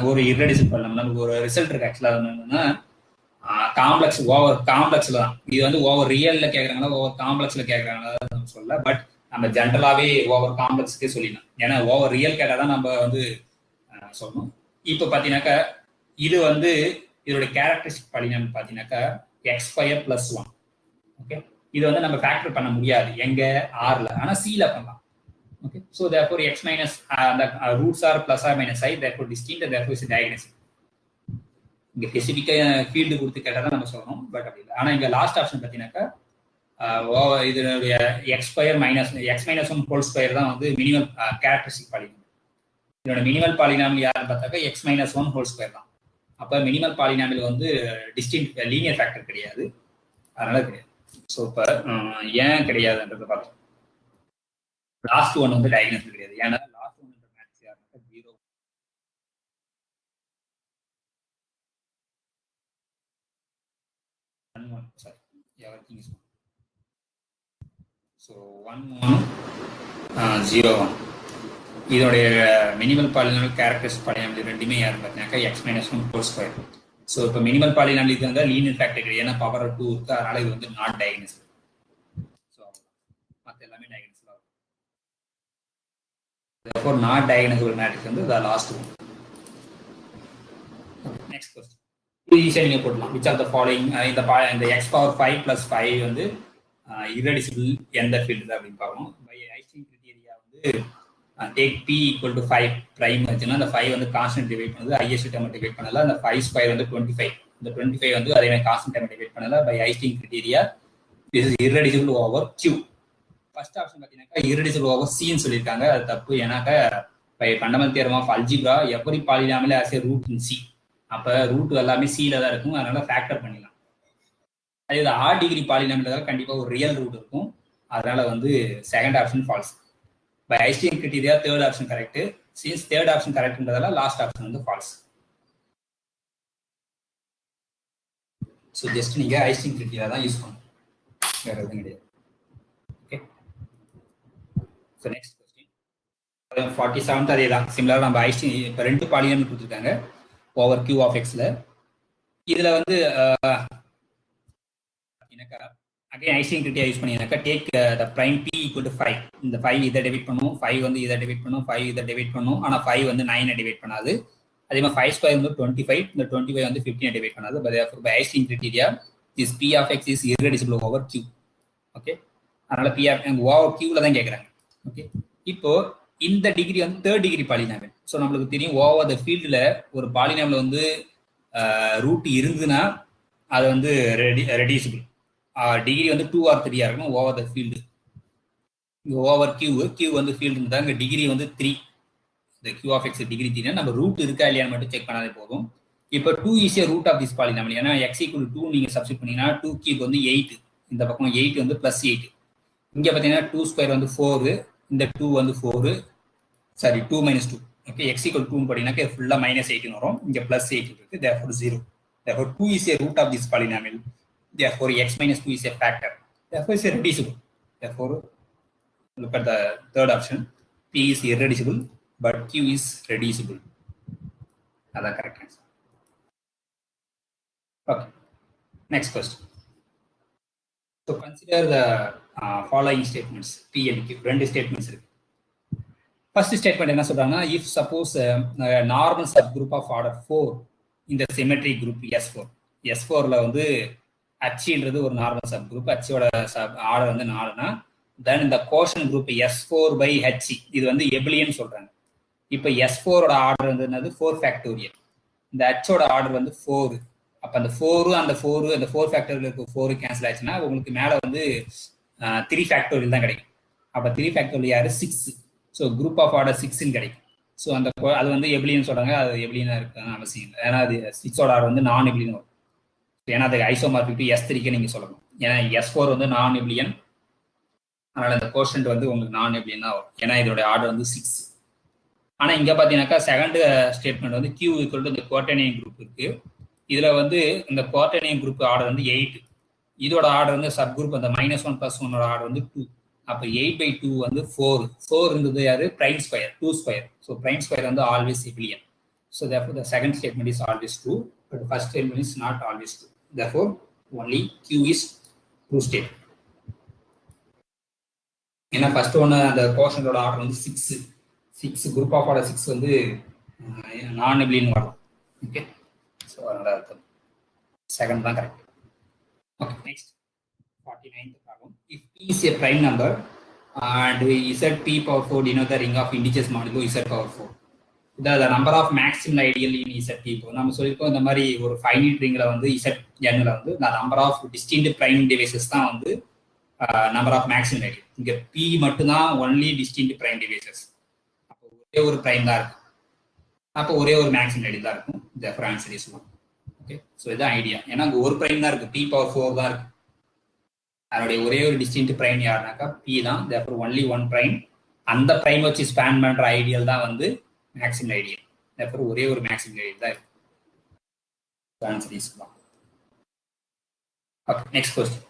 ஒரு இர்ரெடியூசிபிள் பாலினாமியல். நமக்கு ஒரு ரிசல்ட் இருக்கு. ஆக்சுவலாக என்னன்னா காம்ப்ளெக்ஸ் ஓவர் காம்ப்ளெக்ஸ்ல தான். இது வந்து ஓவர் ரியல்ல கேட்கறாங்களா ஓவர் காம்ப்ளெக்ஸ்ல கேட்கறாங்களா சொல்லல. பட் நம்ம ஜென்ரலாவே ஓவர் காம்ப்ளெக்ஸ்க்கே சொல்லிடலாம். ஏன்னா ஓவர் ரியல் கேட்டாதான் நம்ம வந்து சொல்லணும். இப்போ பார்த்தீங்கன்னாக்கா இது வந்து இதோட கேரக்டரிஸ்டிக் பாலினாமியல் பார்த்தீங்கன்னாக்கா x² + 1. ஓகே, இது வந்து நம்ம ஃபேக்டர் பண்ண முடியாது எங்க ஆர்ல, ஆனா சில பண்ணலாம். Okay, so therefore x minus the roots are plus or minus I, therefore distinct, therefore is diagnostic. இங்க ஸ்பெசிஃபிக்கா ஃபீல்டு கொடுத்து கேட்டா தான் நம்ம சொல்லணும். பட் அப்படி இல்லை. ஆனா இங்க லாஸ்ட் ஆப்ஷன் பார்த்தீங்கன்னாக்கா இதனுடைய x minus 1 whole square தான் வந்து மினிமல் கேரக்டரிஸ்டிக் பாலினாமியல். இதோட மினிமல் பாலினாமியல் யாருன்னு பார்த்தாக்கா x minus 1 whole square தான். அப்போ மினிமல் பாலினாமியல் வந்து டிஸ்டிங்க்ட் லீனியர் ஃபேக்டர் கிடையாது. அதனால கிடையாது. ஸோ இப்போ ஏன் கிடையாதுன்றத பார்த்தோம். லாஸ்ட் ஒன் வந்து டயகனல் கிடையாது. ஏன்னா லாஸ்ட் ஒன் மேட்ரிக்ஸ் யாருன்னா 0. Sorry, everything is 1. ஸோ 1 1 0 1. இதோடைய மினிமல் பாலினாமியல் கேரக்டரிஸ்டிக் பாலினாமியல் ரெண்டுமே யாருன்னு பார்த்தீங்கன்னாக்கா x minus 1 whole square. So இப்போ மினிமல் பாலினாமியல் இது வந்து லீனியர் ஃபேக்டர் கிடையாது. ஏன்னா பவர் 2 இருக்கு. அதனால இது வந்து நாட் டயகனல். ஸோ மற்ற எல்லாமே டயகனல் ஆகும். therefore not diagonal matrix வந்து the last one. Next question. ஈஸியாக நீங்கள் போடலாம். விச் ஆஃப் த ஃபாலோயிங் இந்த எக்ஸ் பவர் 5 + 5 வந்து irreducible எந்த ஃபீல்டு அப்படின்னு பார்க்கணும். பை ஐன்ஸ்டீன் கிரைட்டீரியா வந்து டேக் p = 5 பிரைம் வச்சுன்னா அந்த 5 வந்து கான்ஸ்டன்ட் டிவைட் பண்ணுது, ஹையஸ்ட் டேர்ம் டிவைட் பண்ணல. அந்த 5² வந்து 25. இந்த 25 வந்து அதே மாதிரி கான்ஸ்டன்ட் டேர்ம் டிவைட் பண்ணல. By Einstein criteria this is irreducible over q. First option பார்த்தீங்கன்னா irreducible ஓவர் c ன்னு சொல்லியிருக்காங்க. அது தப்பு. ஏன்னாக்க by fundamental theorem of algebra every polynomial has a root in c. அப்போ ரூட் எல்லாமே சில தான் இருக்கும், அதனால ஃபேக்டர் பண்ணிடலாம். அதே ஆட் டிகிரி பாலினாமியல் கண்டிப்பாக ஒரு ரியல் ரூட் இருக்கும், அதனால வந்து second option false. By Einstein criteria third option correct. Since third option கரெக்ட்ன்றதால லாஸ்ட் ஆப்ஷன் வந்து ஃபால்ஸ். ஸோ ஜஸ்ட் நீங்கள் ஐன்ஸ்டீன் கிரைட்டீரியா தான் யூஸ் பண்ணணும், வேற எதுவும் கிடையாது. Okay, so next question 47th அதே தான் சிமிலர். நம்ம ஐன்ஸ்டீன் இப்போ 2 பாலினாமியல் கொடுத்துருக்காங்க ஓவர் q ஆஃப் எக்ஸ்ல. இதுல வந்து அகைன் ஐன்ஸ்டீன் கிரைட்டீரியா யூஸ் பண்ணினாக்கா டேக் த பிரைம் p = 5. இந்த 5 இதை டிவைட் பண்ணும், 5 வந்து இதை டிவைட் பண்ணும், 5 இதை டிவைட் பண்ணும். ஆனால் 5 வந்து 9 டிவைட் பண்ணாது. அதே மாதிரி 5² வந்து 25. இந்த 25 வந்து 15 டிவைட் பண்ணாது. By Einstein criteria this p of x is irreducible over q. Okay, அதனால p ஆஃப் ஓவர் q தான் கேட்குறாங்க. ஓகே, இப்போ இந்த டிகிரி வந்து தேர்ட் டிகிரி பாலினாமியல். ஸோ நம்மளுக்கு தெரியும் ஓவர் த ஃபீல்டில் ஒரு பாலினாமியல் வந்து ரூட் இருந்துன்னா அது வந்து ரெடியூசிபிள். டிகிரி வந்து 2 or 3 இருக்கணும் ஓவர் த ஃபீல்டு. இங்கே ஓவர் கியூ வந்து ஃபீல்டு இருந்தால் இங்கே டிகிரி வந்து 3. இந்த q ஆஃப் எக்ஸ் டிகிரி 3 நம்ம ரூட் இருக்கா இல்லையான்னு மட்டும் செக் பண்ணாலே போதும். இப்போ 2 ஈஸியாக ரூட் ஆஃப் திஸ் பாலினாமியல். ஏன்னா x = 2 நீங்கள் சப்ஸ்டிட் பண்ணீங்கன்னா 2³ வந்து 8. இந்த பக்கம் 8 வந்து +8. இங்கே பார்த்தீங்கன்னா 2² வந்து 4. இந்த 2 வந்து 4. சாரி 2 - 2. ஓகே, x = 2 படினாக்க ஃபுல்லாக -18 வரும். இங்கே +8 இருக்கு. therefore 0. therefore 2 is a root of this polynomial. therefore x - 2 is a factor. therefore it's reducible. therefore look at the third option. p is irreducible but q is reducible. That's correct answer. Okay, next question. So consider the following statements. p and q ரெண்டு statements இருக்கு. ஃபர்ஸ்ட் ஸ்டேட்மெண்ட் என்ன சொல்றாங்கன்னா, if suppose normal subgroup of order 4 இந்த சிமெட்ரிக் குரூப் S4ல வந்து ஹச்ன்றது ஒரு நார்மல் சப் குரூப், ஹச்சோட சப் ஆர்டர் வந்து 4னா தென் இந்த கோஷன் குரூப் S4/H இது வந்து எபிலியன் சொல்றாங்க. இப்போ S4ஓட ஆர்டர் வந்து என்னது 4 ஃபேக்டோரியல். இந்த ஹச்சோட ஆர்டர் வந்து 4. அப்போ அந்த 4 அந்த 4 ஃபேக்டோரியல் இருக்க 4 கேன்சல் ஆச்சுன்னா உங்களுக்கு மேலே வந்து 3 ஃபேக்டோரியல் தான் கிடைக்கும். அப்போ 3 ஃபேக்டோரியல் யாரு 6. ஸோ குரூப் ஆஃப் ஆர்டர் 6ன்னு கிடைக்கும். ஸோ அந்த அது வந்து எபிலியன் சொல்றாங்க, அது எபிலியனா இருக்குன்னு அவசியம் இல்லை. ஏன்னா அது 6ஓட ஆர்டர் வந்து நான் எபிலியன் வரும். ஏன்னா அது ஐசோமார்பிக் S3க்கு நீங்க சொல்லணும். ஏன்னா S4 வந்து நான் எபிலியன், அதனால இந்த கோஷன்ட் வந்து உங்களுக்கு நான் எபிலியன் தான் வரும். ஏன்னா இதோட ஆர்டர் வந்து 6. ஆனா இங்க பாத்தீங்கன்னாக்கா செகண்ட் ஸ்டேட்மெண்ட் வந்து Q = இந்த குவாட்டர்னியம் குரூப் இருக்கு. இதுல வந்து இந்த குவாட்டர்னியம் குரூப் ஆர்டர் வந்து 8. இதோட ஆர்டர் வந்து சப் குரூப் அந்த -1 + 1 ஆர்டர் வந்து 2. அப்போ 8/2 வந்து 4 இருந்தது யாரு prime square 2². So prime square வந்து always abelian. So therefore the second statement is always true, but first statement is not always true. Therefore only Q is true statement. ஏன்னா ஃபர்ஸ்ட் ஒன்று அந்த கோஷனோட ஆர்டர் வந்து 6 குரூப் ஆஃப் ஆர்டர் 6 வந்து நான் எபிலியன் வரும். ஓகே, ஸோ அதனால அர்த்தம் செகண்ட் தான் correct. Okay, next 49th problem. If p is a prime number and Zp⁴ denote the ring of integers modulo Z⁴. The number of maximal ideal in Zp. நம்ம சொல்லிருக்கோம் இந்த மாதிரி ஒரு ஃபைனைட் ரிங்ல வந்து Zn வந்து the number of distinct prime divisors தான் வந்து number of maximal ideal. இங்க p மட்டும் தான் only distinct prime divisors. அப்போ ஒரே ஒரு prime தான் இருக்கு. அப்போ ஒரே ஒரு maximal ideal தான் இருக்கும். Therefore answer is 1. Okay, so இதுதான் ஐடியா. ஏன்னா அங்கே ஒரு prime தான் இருக்கு, p⁴ தான் இருக்கு. அதனுடைய ஒரே ஒரு டிஸ்டிங்க்ட் பிரைம் யாருனாக்கா p தான். therefore only one prime. அந்த பிரைம் வச்சு ஸ்பேன் பண்ற ஐடியல் தான் வந்து மேக்ஸிமல் ஐடியல். therefore ஒரே ஒரு மேக்ஸிமல் ஐடியல் தான் இருக்கு. Answer is 1. Okay, next question.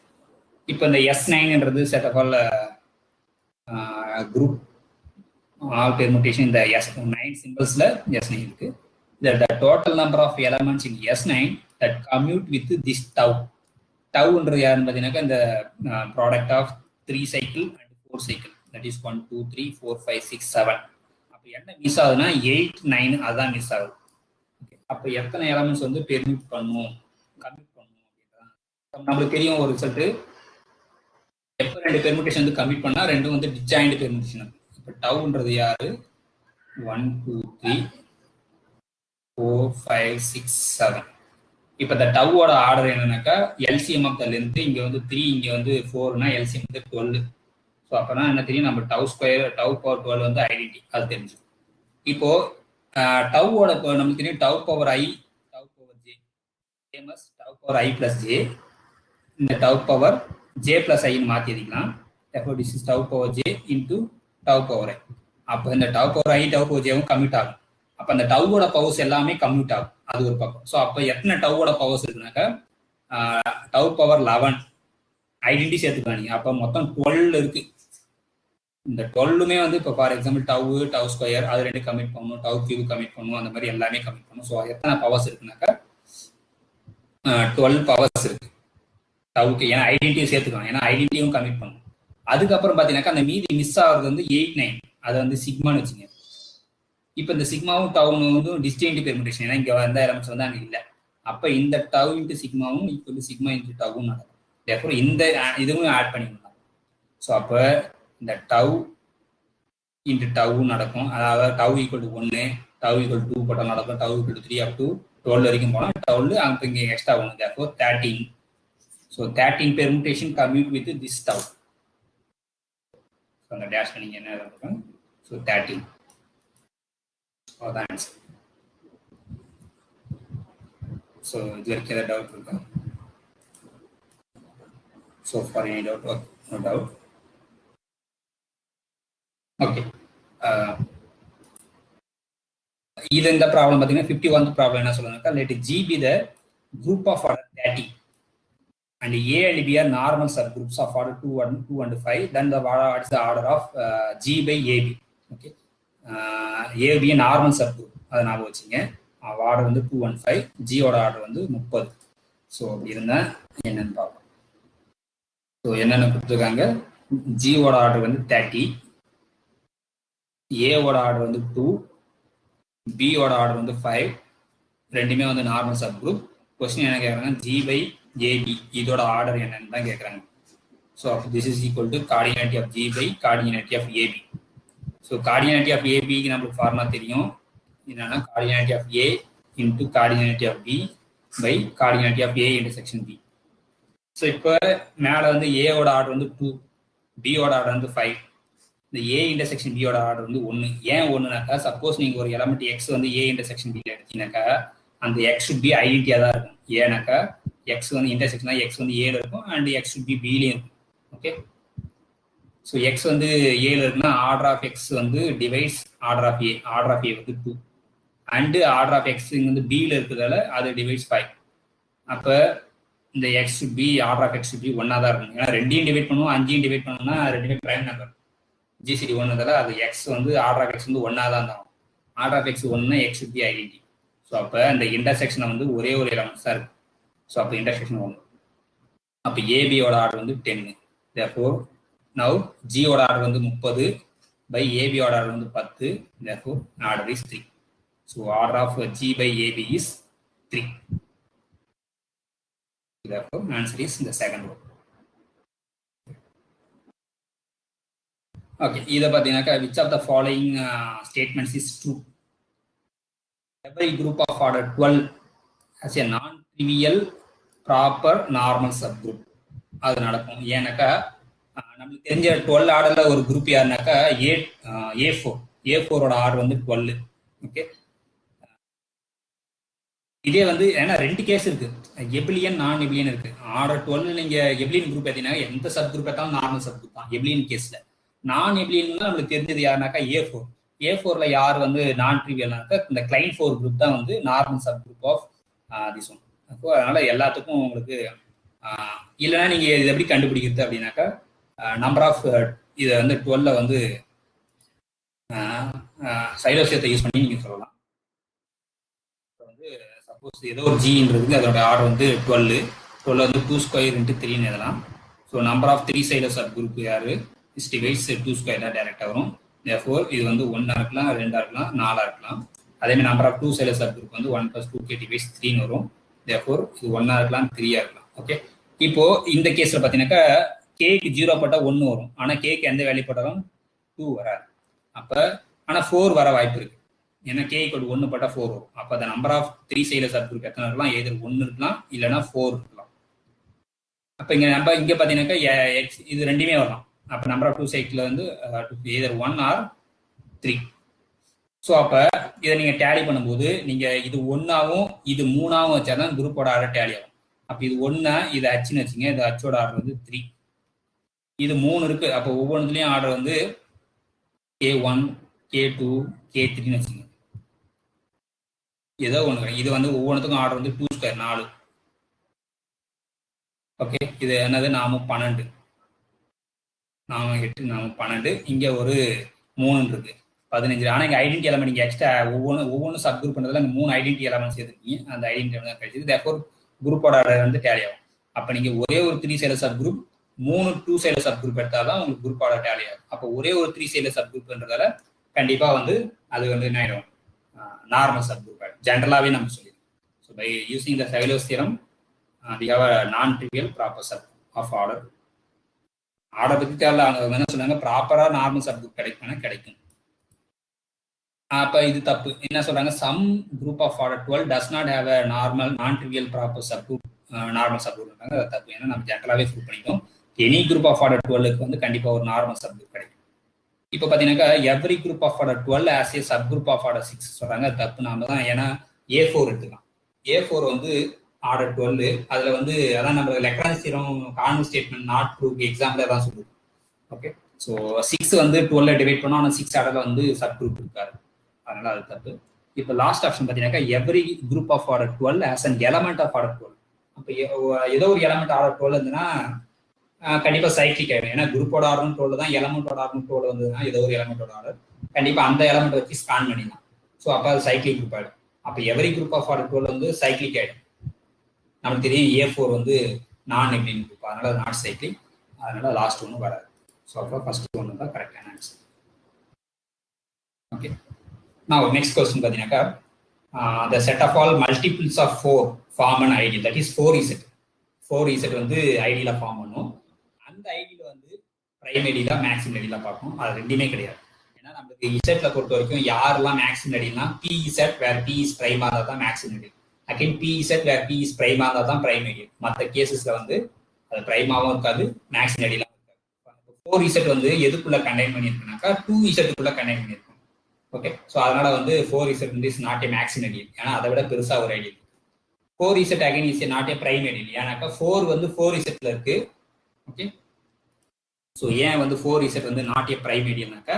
இப்போ இந்த S9ன்றது set of all group all permutation. இந்த S9 சிம்பிள்ஸ்ல S9 இருக்கு. the total number of elements in S9 that commute with this tau. டவுன்றது யாருன்னு பார்த்தீங்கன்னாக்கா இந்த product of 3 cycle and 4 cycle. That is 1 2 3 4 5 6 7. அப்போ என்ன மிஸ் ஆகுதுன்னா 8 9 அதுதான் மிஸ் ஆகுது. ஓகே, அப்போ எத்தனை எலமெண்ட்ஸ் வந்து பெர்மிட் பண்ணும் கமிட் பண்ணும் அப்படின்றாங்க. நம்மளுக்கு தெரியும் ஒரு ரிசல்ட் எப்போ 2 பெர்மிட்டேஷன் வந்து கமிட் பண்ணா 2 வந்து டிஜாயிண்ட் பெர்மிட்டேஷன். இப்போ டவுன்றது யாரு 1 2 3 4 5 6 7. இப்போ இந்த டவோட ஆர்டர் என்னன்னாக்கா எல்சிஎம் ஆஃப் த லென்த் இங்க வந்து 3 இங்க வந்து 4னா எல்சிஎம் வந்து 12. ஸோ அப்போனா என்ன தெரியும் நம்ம டவ் ஸ்கொயர் டவ் பவர் 12 வந்து ஐடென்டி அது தெரிஞ்சு. இப்போ டவோட நமக்கு தெரியும் tau power i tau power j famous tau power i plus j. இந்த டவ் பவர் ஜே பிளஸ் ஐன்னு மாற்றி எழுதிக்கலாம். therefore this is tau power j into tau power i. அப்போ இந்த tau power i tau power j commute ஆகும். அப்போ அந்த டவோட பவர்ஸ் எல்லாமே கம்யூட் ஆகும். அது ஒரு பக்கம். ஸோ அப்போ எத்தனை டவோட பவர்ஸ் இருக்குனாக்கா டவ் பவர் 11 ஐடென்டி சேர்த்துக்காங்க. அப்போ மொத்தம் 12 இருக்கு. இந்த 12மே வந்து இப்போ ஃபார் எக்ஸாம்பிள் டவ் ஸ்கொயர் அது 2 கமிட் பண்ணணும், டவ் கியூப் கமிட் பண்ணணும், அந்த மாதிரி எல்லாமே கமிட் பண்ணணும். ஸோ எத்தனை பவர்ஸ் இருக்குனாக்கா 12 பவர்ஸ் இருக்கு டவுக்கு. ஏன்னா ஐடென்டிட்டியை சேர்த்துக்கலாம், ஏன்னா ஐடென்டிட்டியும் கமிட் பண்ணணும். அதுக்கப்புறம் பார்த்தீங்கன்னாக்கா அந்த மீதி மிஸ் ஆகிறது வந்து 8 9 அதை வந்து சிக்மான்னு வச்சுங்க. இப்போ இந்த சிக்மாவும் டவுனும் வந்து டிஸ்டிங்க்ட் பெர்முடேஷன், ஏன்னா இங்கே வந்த எலமெண்ட்ஸ் வந்து அங்கே இல்லை. அப்போ இந்த டவ் இன்ட்டு சிக்மாவும் ஈக்குவல் சிக்மா இன்ட்டு டவும் நடக்கும். அப்புறம் இந்த இதுவும் ஆட் பண்ணிக்கலாம். ஸோ அப்போ இந்த டவ் இன்ட்டு டவும் நடக்கும். அதாவது tau equal to 1 tau equal 2 போட்டால் நடக்கும். Tau equal to 3 up to 12 வரைக்கும் போனால் 12 அப்போ இங்கே extra 1 therefore 13. So 13 permutation commute with this tau. So the dash பண்ணீங்க என்ன இருக்கும்? So 13. So the answer. So இது வரைக்கும் ஏதாவது டவுட் இருக்கா? So for any doubt or no doubt? Okay. இது இந்த ப்ராப்ளம் பார்த்தீங்கன்னா 51th ப்ராப்ளம் என்ன சொல்லுவாங்க? Let G be the group of order 30. And A and B are normal subgroups of order 2 and 5. Then what is the order of G by AB? Okay, AB normal subgroup. அதை நான் வச்சுங்க. ஆர்டர் வந்து 2 and 5. G ஓட ஆர்டர் வந்து 30. ஸோ அப்படி இருந்தால் என்னன்னு பார்ப்போம். ஸோ என்னென்ன கொடுத்துருக்காங்க? G ஓட ஆர்டர் வந்து 30, A ஓட ஆர்டர் வந்து 2, B ஓட ஆர்டர் வந்து 5. ரெண்டுமே வந்து நார்மல் சப்குரூப். கொஸ்டின் என்ன கேட்குறாங்க? G by AB இதோட ஆர்டர் என்னன்னு தான் கேட்குறாங்க. ஸோ அப்போ this is equal to cardinality of G by cardinality of AB. So cardinality of ஏபிக்கு நம்மளுக்கு ஃபார்முலா தெரியும். என்னன்னா cardinality of A into cardinality of B by cardinality of A intersection B. So இப்போ மேலே வந்து ஏவோட ஆர்டர் வந்து 2, பியோட ஆர்டர் வந்து 5. இந்த A இன்டர்செக்ஷன் பியோட ஆர்டர் வந்து 1. ஏன் 1னாக்கா சப்போஸ் நீங்கள் ஒரு எலமெண்ட் எக்ஸ் வந்து A இன்டர்செக்ஷன் B எடுத்தீங்கன்னாக்கா அந்த எக்ஸ் ஷுட் பி ஐடென்டிட்டியாக தான் இருக்கும். ஏன்னாக்கா எக்ஸ் வந்து இன்டர்செக்ஷனா எக்ஸ் வந்து ஏல இருக்கும் அண்ட் எக்ஸ் ஷுட் பி பிலையும் இருக்கும். ஓகே, ஸோ எக்ஸ் வந்து ஏல இருக்குன்னா ஆர்டர் ஆஃப் எக்ஸ் வந்து divides order of a. Order of a வந்து 2 அண்டு ஆர்டர் ஆஃப் எக்ஸ் வந்து பியில் இருக்கிறதால அது டிவைஸ் 5. அப்போ இந்த X should be order of X should be 1 தான் இருக்கும். ஏன்னா 2யும் டிவைட் பண்ணுவோம் 5யும் டிவைட் பண்ணோம்னா 2மே பிரைம் நம்பர் ஜிசிடி 1 அது எக்ஸ் வந்து ஆர்டர் ஆஃப் எக்ஸ் வந்து 1 தான் தான். Order of X 1 X should be identity. So அப்போ அந்த இன்டர்செக்ஷனை வந்து ஒரே ஒரு எலமெண்ட்ஸ் தான் இருக்கும். ஸோ அப்போ இன்டர்செக்ஷன் 1. அப்போ ஏபியோட ஆர்டர் வந்து 10. therefore now ஜியோட ஆர்டர் வந்து 30 பை ஏபியோட ஆர்டர் வந்து 10. therefore order is 3. So order of G by AB is 3. therefore answer is the second one. ஓகே, இதை பார்த்தீங்கன்னாக்கா which of the following statements is true? Every group of order 12 has a non-trivial proper normal subgroup. அது நடக்கும். ஏன்னாக்கா நம்மளுக்கு தெரிஞ்ச 12 ஆர்டர்ல ஒரு குரூப் யாருனாக்கா A4 ஆர்டர் வந்து 12. ஓகே, இதே வந்து ஏன்னா 2 கேஸ் இருக்கு, எபிலியன் நான் எபிலியன் இருக்கு. ஆர்டர் 12 நீங்க எபிலியன் குரூப் பார்த்தீங்கன்னா எந்த சப் குரூப் பார்த்தாலும் நார்மல் சப் குரூப் தான் எபிலியன் கேஸ்ல. நான் எபிலியன் நம்மளுக்கு தெரிஞ்சது யாருனாக்கா A4ல யார் வந்து நான் ட்ரிவியல்னாக்கா இந்த கிளைன் 4 குரூப் தான் வந்து normal subgroup of this one. அப்போ அதனால எல்லாத்துக்கும் உங்களுக்கு இல்லைன்னா நீங்க இது எப்படி கண்டுபிடிக்கிறது அப்படின்னாக்கா நம்பர் ஆஃப் இதை வந்து 12ல வந்து சைலோசியத்தை யூஸ் பண்ணி நீங்க சொல்லலாம். வந்து சப்போஸ் ஏதோ ஒரு ஜின்றது அதோட ஆர்டர் வந்து 12 வந்து 2 ஸ்கொயர் இன்ட்டு 3ன்னு எழுதலாம். So number of 3 Sylow subgroup யாரு இஸ் டிவைட்ஸ் 2 ஸ்கொயர் தான் டைரக்டாக வரும். therefore இது வந்து 1 இருக்கலாம் 2 இருக்கலாம் 4 இருக்கலாம். அதே மாதிரி number of two Sylow subgroup வந்து 1 + 2k டிவைஸ் 3 வரும். தேர்ஃபோர் இது 1 இருக்கலாம் 3 இருக்கலாம். ஓகே, இப்போ இந்த கேஸ்ல பாத்தீங்கன்னாக்கா கேக்கு 0 போட்டா 1 வரும். ஆனா கேக்கு எந்த வேல்யூ போட்டாலும் 2 வராது. அப்ப ஆனா 4 வர வாய்ப்பு இருக்கு. ஏன்னா கே = 1 போட்டா 4 வரும். அப்ப அந்த number of 3 Sylow subgroup எத்தனை இருக்கலாம்? எதிர் 1 இருக்கலாம் இல்லைன்னா 4 இருக்கலாம். அப்ப இங்க பாத்தீங்கன்னாக்கா இது ரெண்டுமே வரலாம். அப்ப நம்பர் ஆஃப் 2 சைக்கிள் வந்து எதிர் 1 ஆர் 3. ஸோ அப்ப இதை நீங்க டேலி பண்ணும்போது நீங்க இது 1ஆவும் இது 3ஆவும் வச்சாதான் குரூப்போட ஆர்டர் டேலி ஆகும். அப்ப இது 1 இது ஹச்னு வச்சுங்க, இது ஹச்சோட ஆர்டர் வந்து 3. இது 3 இருக்கு. அப்ப ஒவ்வொன்றுலயும் ஆர்டர் வந்து K1 K2 K3ன்னு வச்சுங்க. ஏதோ ஒண்ணு. இது வந்து ஒவ்வொன்றுத்துக்கும் ஆர்டர் வந்து 2² 4. ஓகே, இது என்னது? நாம 12, நாம 8, நாம 12. இங்க ஒரு 3 இருக்கு, 15. ஆனா இங்க ஐடென்டி எலமெண்ட் இங்க எக்ஸ்ட்ரா ஒவ்வொன்றும் சப் குரூப் பண்றதுல அந்த 3 ஐடென்டி எலமெண்ட்ஸ் எடுத்துக்கீங்க. அந்த ஐடென்டி எலமெண்ட் கிடைச்சது. தேர்ஃபோர் குரூப்போட ஆர்டர் வந்து டேலி ஆகும். அப்ப நீங்க ஒரே ஒரு 3 Sylow subgroup 3 2 Sylow subgroup எடுத்தாதான் உங்களுக்கு குரூப் ஆர்டர் டேலி ஆகும். அப்ப ஒரே ஒரு 3 சைலர் சப் குரூப்ன்றதால கண்டிப்பா வந்து அது வந்து என்ன ஆயிடும்? நார்மல் சப் குரூப் ஆயிடும். ஜென்ரலாவே நம்ம சொல்லிடுவோம். So by using the Sylow's theorem we have a non-trivial proper sub of order. ஆர்டர் பத்தி தேவையில்ல, அவங்க என்ன சொன்னாங்க? ப்ராப்பரா நார்மல் சப் குரூப் கிடைக்கும். அப்ப இது தப்பு. என்ன சொல்றாங்க? Some group of order 12 does not have a normal nontrivial proper subgroup, normal subgroup. அது தப்பு. ஏன்னா நம்ம ஜென்ரலாவே ப்ரூவ் பண்ணிட்டோம். எனி குரூப் ஆஃப் ஆர்டர் 12க்கு வந்து கண்டிப்பா ஒரு நார்மல் சப் குரூப் கிடைக்கும். இப்போ பாத்தீங்கன்னாக்கா every group of order 12 has a subgroup of order 6 சொல்றாங்க. தப்பு. நாம தான். ஏன்னா A4 எடுத்துக்கலாம். A4 வந்து ஆர்டர் 12. அதுல வந்து அதான் நம்ம Lagrange theorem converse statement not ட்ரூக்கு எக்ஸாம்பிள் தான் சொல்லுது. ஓகே, ஸோ 6 வந்து 12 டிவைட் பண்ணோம். ஆனால் 6 ஆர்டர்ல வந்து சப் குரூப் இருக்காரு. அதனால அது தப்பு. இப்போ லாஸ்ட் ஆப்ஷன் பார்த்தீங்கன்னாக்கா every group of order 12 has an element of order 12. அப்போ ஏதோ ஒரு எலமெண்ட் ஆர்டர் 12 இருந்ததுன்னா கண்டிப்பா சைக்கிளிக் ஆயிடும். ஏன்னா குரூப்போட ஆர்டர் 12 தான், எலமெண்டோட ஆர்டர் 12 வந்ததுன்னா ஏதோ ஒரு எலமெண்டோட ஆர்டர் கண்டிப்பா அந்த எலமெண்ட் வச்சு ஸ்கான் பண்ணிடலாம். ஸோ அப்போ அது சைக்கிளிக் குரூப் ஆயிடும். அப்போ எவ்ரி குரூப் ஆஃப் ஆர்டர் 12 வந்து சைக்கிளிக் ஆயிடும். நமக்கு தெரியும் A4 வந்து நான் நெக்லின் குரூப், அதனால அது நாட் சைக்கிளிக். அதனால லாஸ்ட் ஒன்று வராது. ஸோ அப்போ ஃபர்ஸ்ட் ஒன்று தான் கரெக்டான ஆன்சர். ஓகே, நான் நெக்ஸ்ட் கொஸ்டின் பார்த்தீங்கன்னாக்கா the set of all multiples of 4 form an ideal, that is 4Z. 4Z வந்து ஐடியலா ஃபார்ம் பண்ணும். அந்த ஐடியில வந்து பிரைம் ஐடியில மேக்ஸிமம் ஐடியில பார்ப்போம். அது ரெண்டுமே கிடையாது. ஏன்னா நமக்கு இசட்ல பொறுத்த வரைக்கும் யாரெல்லாம் மேக்ஸிமம் ஐடினா PZ where P is prime ஆ தான் maximum ideal. Again PZ where P is prime ஆ தான் பிரைம் ஐடியல். மற்ற கேசஸ்ல வந்து அது பிரைமாவும் இருக்காது, மேக்ஸிமம் ஐடியலாம் இருக்காது. 4Z வந்து எதுக்குள்ள கண்டெயின் பண்ணியிருக்குனாக்கா 2Zக்குள்ள கண்டெயின் பண்ணியிருக்கும். ஓகே, ஸோ அதனால வந்து 4Z வந்து is not A maximum ideal. ஏன்னா அதை விட பெருசா ஒரு ideal. 4Z again is not a prime ideal. ஏன்னாக்கா 4 வந்து 4Zல இருக்கு. ஓகே, ஸோ ஏன் வந்து 4Z வந்து நாட் ஏ பிரைம் ஐடியல்னாக்கா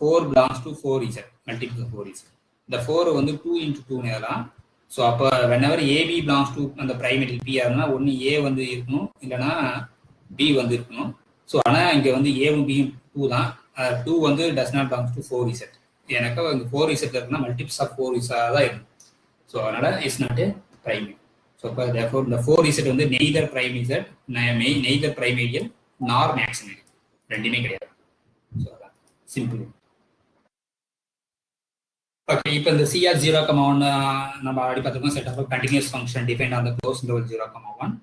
4 belongs to 4Z multiple 4Z. இந்த 4 வந்து 2 into 2 நேரலாம். ஸோ அப்போ whenever AB பிலாங்ஸ் டு அந்த பிரைம் ஐடியல் P ஆகுதுன்னா ஒன்று A வந்து இருக்கணும், இல்லைன்னா B வந்து இருக்கணும். ஸோ ஆனால் இங்கே வந்து ஏவும் பியும் 2 தான். 2 வந்து does not belongs to 4Z. எனக்கு இங்கே 4Z இருக்குன்னா மல்டிபிள்ஸ் ஆஃப் 4Z தான் இருக்கும். ஸோ அதனால it's not a prime. So இப்போ இந்த 4Z வந்து neither prime Z, neither prime ideal நார் மேக்ஸிமம் ஐடியல், ரெண்டுமே கிடையாது. ஸோ அதான் சிம்பிள். ஓகே, இப்போ இந்த CR 0,1 நம்ம ஆல்ரெடி பார்த்துருக்கோம். Set of continuous function define on the closed interval 0,1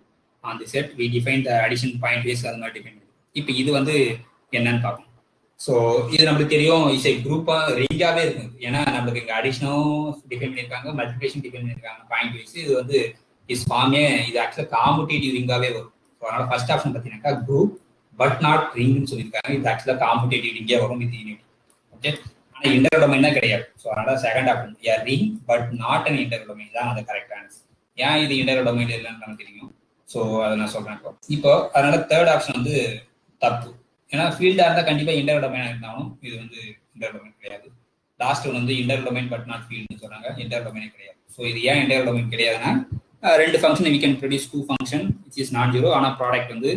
on the set we define the addition pointwise அது மாதிரி டிஃபைன். இப்போ இது வந்து என்னன்னு பார்ப்போம். ஸோ இது நம்மளுக்கு தெரியும், இசை குரூப்பா ரேஞ்சாவே இருக்கு. ஏன்னா நம்மளுக்கு இங்கே அடிஷனும் டிஃபைன் பண்ணியிருக்காங்க, மல்டிபிகேஷன் டிஃபைன் பண்ணியிருக்காங்க பாயிண்ட் வைஸ். இது வந்து இஸ் ஃபார்மே இது ஆக்சுவலாக காம்படேட்டிவ் ரிங்காவே வரும். ஸோ அதனால ஃபர்ஸ்ட் ஆப்ஷன் பார்த்தீங்கன்னாக்கா குரூப் பட் நாட் ரிங்னு சொல்லியிருக்காங்க. இது ஆக்சுவலாக காம்படேட்டிவ் ரிங்கே வரும் வித் யூனிட். ஓகே, ஆனால் இன்டர் டொமைன் தான் கிடையாது. ஸோ அதனால second option ring but not an inter domain தான் அது கரெக்ட் ஆன்சர். ஏன் இது இன்டர் டொமைன் இல்லைன்னு நமக்கு தெரியும். ஸோ அதை நான் சொல்றேன் இப்போ. அதனால தேர்ட் ஆப்ஷன் வந்து தப்பு. ஏன்னா ஃபீல்டா இருந்தால் கண்டிப்பாக இன்டர் டொமைனா இருந்தாலும் இது வந்து இன்டர் டொமைன் கிடையாது. லாஸ்ட் ஒன் வந்து இன்டர் டொமைன் பட் நாட் ஃபீல்டுன்னு சொல்றாங்க. இன்டர் டொமைனே கிடையாது. ஸோ இது ஏன் இன்டர் டொமைன் கிடையாதுன்னா ரெண்டு function we can produce 2 function which is non zero. ஆனால் ப்ராடக்ட் வந்து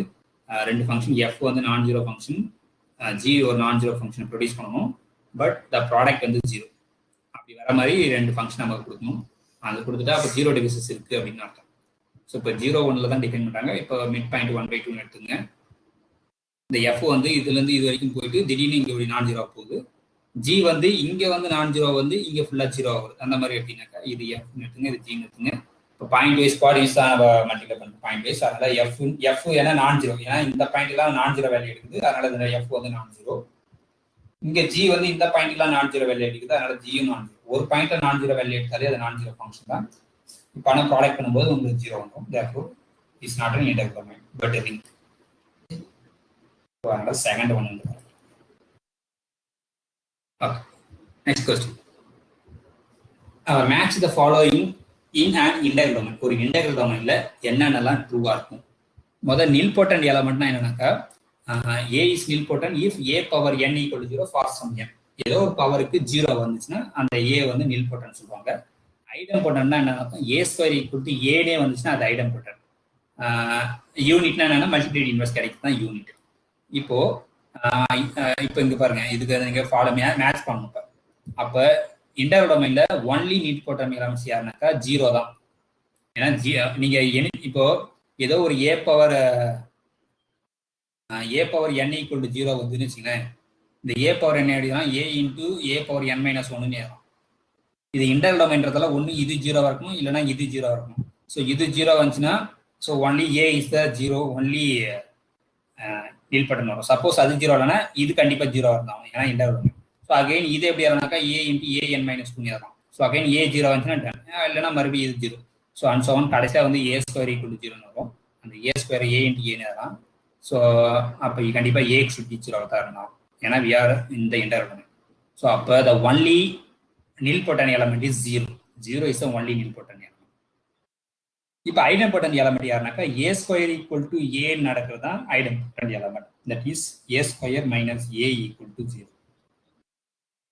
ரெண்டு ஃபங்க்ஷன் எஃப் வந்து நான் ஜீரோ ஃபங்க்ஷன், ஜி ஒரு நான் ஜீரோ ஃபங்க்ஷன் ப்ரொடியூஸ் பண்ணணும். பட் த ப்ராடக்ட் வந்து 0. அப்படி வர மாதிரி ரெண்டு ஃபங்க்ஷன் நமக்கு கொடுக்கணும். அது கொடுத்துட்டா அப்போ 0 டிவிசஸ் இருக்கு அப்படின்னு அர்த்தம். ஸோ இப்போ 0,1 தான் டிஃபைன் பண்றாங்க. இப்போ மிட் பாயிண்ட் 1/2 எடுத்துங்க. இந்த எஃப் வந்து இதுலேருந்து இது வரைக்கும் போயிட்டு திடீர்னு இங்கே ஒரு நான் ஜீரோ போகுது. ஜி வந்து இங்க வந்து நான் ஜீரோ வந்து இங்க ஃபுல்லா ஜீரோ ஆகுது அந்த மாதிரி எடுத்தீங்கன்னாக்கா இது எஃப் எடுத்துங்க இது ஜி எடுத்துங்க இப்போ பாயிண்ட் வைஸ் பாயிண்ட் தான் மல்டிப்ளை பண்ணுறோம் பாயிண்ட் வைஸ் அதனால எஃப் ஏன்னா நான் ஜீரோ ஏன்னா இந்த பாயிண்ட் எல்லாம் நான் ஜீரோ வேல்யூ எடுக்குது அதனால இந்த எஃப் வந்து நான் ஜீரோ இங்க ஜி வந்து இந்த பாயிண்ட் எல்லாம் நான் ஜீரோ வேல்யூ எடுக்குது அதனால ஜியும் நான் ஜீரோ ஒரு பாயிண்ட்ல நான் ஜீரோ வேல்யூ எடுத்தாலே அது நான் ஜீரோ ஃபங்க்ஷன் தான் இப்போ ஆனால் ப்ராடக்ட் பண்ணும்போது உங்களுக்கு ஜீரோ வந்துடும் therefore is not an integral domain but a ring அதனால செகண்ட் ஒன் வந்து okay next question match the following in an integral domain ஒரு integral domainல என்னென்னலாம் ட்ரூவா இருக்கும் முதல் nilpotent எலிமெண்ட்னா என்னன்னாக்கா a is nilpotent if a power n equal to 0 for some n ஏதோ ஒரு பவருக்கு 0 வந்துச்சுன்னா அந்த a வந்து nilpotent சொல்லுவாங்க ஐடம்போட்டன்ட்னா என்ன அர்த்தம் a square equal to a நே வந்துச்சுன்னா அது ஐடம்போட்டன்ட் யூனிட்னா என்னன்னா மல்டிப்ளிகேட்டிவ் இன்வெர்ஸ் கிடைக்கிறது தான் யூனிட் இப்போ இங்க பாருங்க இதுக்கு நீங்க ஃபாலோ மேட்ச் பண்ணணும் அப்ப இன்டெகிரல் டொமைன்ல ஒன்லி nilpotent எலிமெண்ட்ஸ் யாருனாக்கா 0 தான் ஏன்னா நீங்க இப்போ ஏதோ ஒரு a power n equal to 0 வந்துன்னு வச்சுங்களேன் இந்த a பவர் n எடுத்தா a into a power n minus 1 ஆகும் இது இன்டெகிரல் டொமைன்றதால ஒன்று இது 0 இருக்கணும் இல்லைன்னா இது 0 இருக்கணும் ஸோ இது 0 வந்துச்சுன்னா so only a is the 0 only nilpotent வரும் சப்போஸ் அது 0 இல்லைன்னா இது கண்டிப்பாக 0 இருந்தாலும் ஏன்னா இன்டெகிரல் டொமைன் ஸோ அகைன் இது எப்படி ஆகும்னாக்கா a into a n minus 2 இருக்கும் ஸோ அகைன் a 0 வந்துச்சுன்னா இல்லைன்னா மறுபடியும் இது 0 ஸோ அண்ட் ஸோ ஒன் கடைசியாக வந்து a ஸ்கொயர் ஈக்குவல் டு 0 வரும் அந்த a square a into a தான் ஸோ அப்போ கண்டிப்பாக a should be 0 தான் இருந்தாலும் ஏன்னா we are in the integral domain so அப்போ the only nilpotent element is 0. 0 is the only nilpotent element. இப்போ idempotent element யாருனாக்கா a square equal to a நடக்கிறது தான் idempotent element. That is a square minus a equal to 0.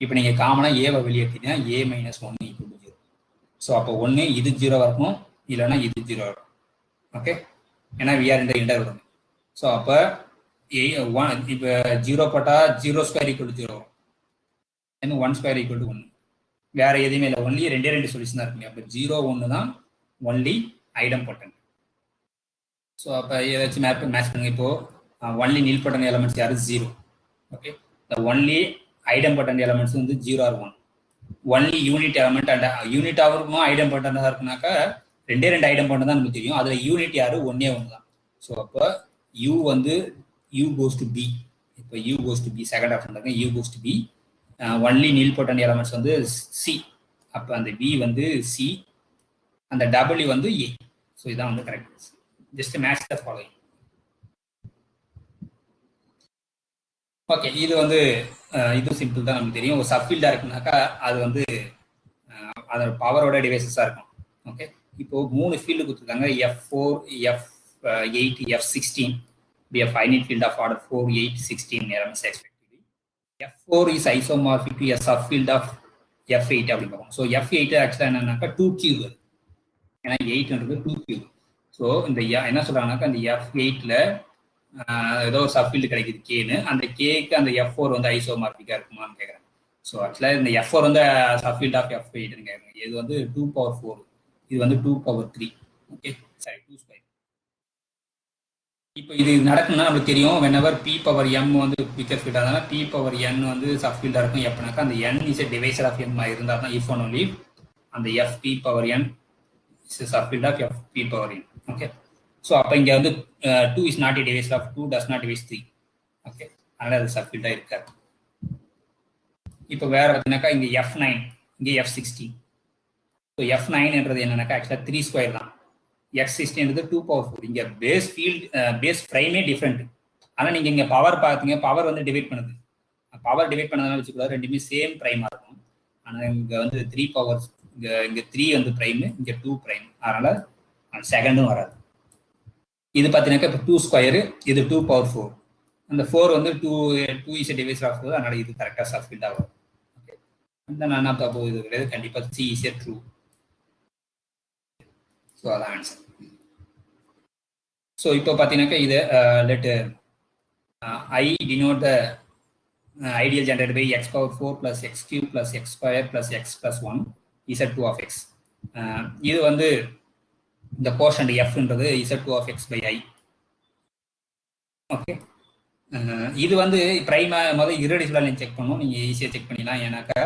இப்போ நீங்க காமனா a வை வெளியேற்றினா a minus 1 equal to 0. So அப்போ ஒன்று இது 0 இருக்கும் இல்லைன்னா இது 0 இருக்கும் ஓகே ஏன்னா we are in the integral domain. So அப்போ இப்போ 0 போட்டா 0 ஸ்கொயர் ஈக்குவல் டு 0 வரும் இன்னும் 1 ஸ்கொயர் ஈக்குவல் டு 1 வேற எதுவுமே இல்லை ஒன்லி ரெண்டு சொல்யூஷன் தான் இருக்குங்க அப்போ 0 1 தான் ஒன்லி ஐடம்போட்டன்ட் ஸோ அப்போ ஏதாச்சும் மேட்ச் பண்ணுங்க இப்போ ஒன்லி nilpotent எலிமெண்ட்ஸ் யாரு 0 okay the only idempotent elements வந்து 0 or 1 only unit element and unit ஆகும் ஐடம்போட்டன்டாக இருக்குனாக்கா ரெண்டு ஐடம்போட்டன்ட் தான் நமக்கு தெரியும் அதில் யூனிட் யாரு ஒன்னே ஒன்று தான் ஸோ அப்போ u வந்து u கோஸ் டு b இப்போ u goes to b second option இருக்கு u goes to b only nilpotent elements வந்து சி அப்போ அந்த b வந்து சி அந்த w வந்து a ஸோ இதான் வந்து correct just match the following okay இது வந்து இது சிம்பிள் தான் நமக்கு தெரியும் ஒரு சப்ஃபீல்டாக இருக்குனாக்கா அது வந்து அதோட பவரோட டிவைசஸாக இருக்கும் ஓகே இப்போ 3 ஃபீல்டு கொடுத்துருக்காங்க F4 F8 F16 be a finite field of order 4 8 16 elements expected. F4 is isomorphic to a subfield of F8 அப்படி பார்ப்போம் ஸோ F8 ஆக்சுவலாக என்னன்னாக்கா 2Q ஏன்னா 8ன்றது 2Q ஸோ இந்த என்ன சொல்றாங்கன்னாக்கா அந்த F8ல ஏதோ ஒரு சப்ஃபீல்டு கிடைக்குது கேன்னு அந்த கேக்கு அந்த F4 வந்து ஐசோமார்பிக்காக இருக்குமான்னு கேட்குறேன் ஸோ ஆக்சுவலாக இந்த F4 வந்து சப்ஃபீல்ட் ஆஃப் F8ன்னு கேட்குறேன் இது வந்து 2⁴ இது வந்து 2⁴ ஓகே சாரி 2 ஸ்கொயர் இப்போ இது நடக்கும்னா நமக்கு தெரியும் whenever p பவர் m வந்து பிக்கர் ஃபீல்ட் அதனால p பவர் n வந்து சப்ஃபீல்டா இருக்கும் எப்பனாக்கா அந்த n is a divisor of m இருந்தா தான் if and only அந்த f p power n is a subfield of f p power n okay so அப்போ இங்க வந்து 2 is not a divisor of 2 does not divise 3 okay அதனால அது சப்ஃபீல்டா இருக்காது இப்போ வேற பார்த்தீங்கன்னாக்கா இங்க f9 இங்க f16 ஸோ f9ன்றது என்னன்னாக்கா ஆக்சுவலா 3 ஸ்கொயர் தான் x16 ன்றது 2⁴ இங்க பேஸ் ஃபீல்ட் பேஸ் பிரைமே டிஃபரெண்ட் ஆனா நீங்க இங்க பவர் பாத்தீங்க பவர் வந்து டிவைட் பண்ணுது பவர் டிவைட் பண்ணதுனால வச்சுக்கூடாது ரெண்டுமே சேம் பிரைமா இருக்கும் ஆனா இங்க வந்து 3 பவர் இங்க 3 வந்து பிரைம் இங்க 2 பிரைம் அதனால செகண்டும் வராது இது பாத்தீங்கன்னா இப்போ 2 ஸ்கொயர் இது 2⁴ அந்த 4 வந்து 2 இஸ் டிவைசர் ஆஃப் 4 அதனால இது கரெக்டா சப்ஃபீல்டா வரும் ஓகே அந்த நான் அப்போ இது கிடையாது கண்டிப்பா C இஸ் ட்ரூ ஸோ அதான் ஆன்சர் ஸோ இப்போ பார்த்தீங்கன்னாக்கா இது let I denote the ideal generated by x power 4 plus x cube plus x square plus x plus 1 z2 of x இது வந்து இந்த கோஷன்ட் f ன்றது z2 of x by I okay இது வந்து பிரைமா முதல் irreducible நீங்க செக் பண்ணணும். நீங்க ஈஸியா செக் பண்ணிடலாம். ஏன்னாக்கா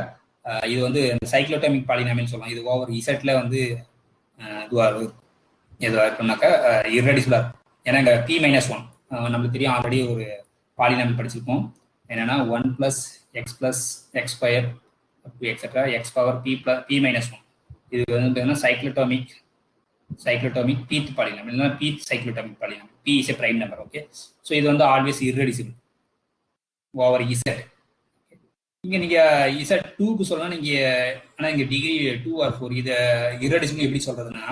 இது வந்து சைக்ளோடோமிக் பாலினாமியல் சொல்லலாம். இது ஓவர் இசட்ல வந்து இதுவா எதுவாக இருக்கும்னாக்கா irreducible இருக்கும். ஏன்னா இங்க p-1 நம்மளுக்கு தெரியும், ஆல்ரெடி ஒரு பாலினாமியல் படிச்சிருக்கோம். என்னன்னா 1 + x + x² etcetera x power p-1. இது வந்து சைக்ளோடோமிக் பீத் பாலினாமியல், இல்லைன்னா pth cyclotomic polynomial. p is a prime number. Okay, so இது வந்து ஆல்வேஸ் irreducible ஓவர் இசட். இங்க நீங்க இசட் 2க்கு சொல்லலாம் நீங்க, ஆனா இங்க டிகிரி 2 or 4. இதை irreducible எப்படி சொல்றதுன்னா,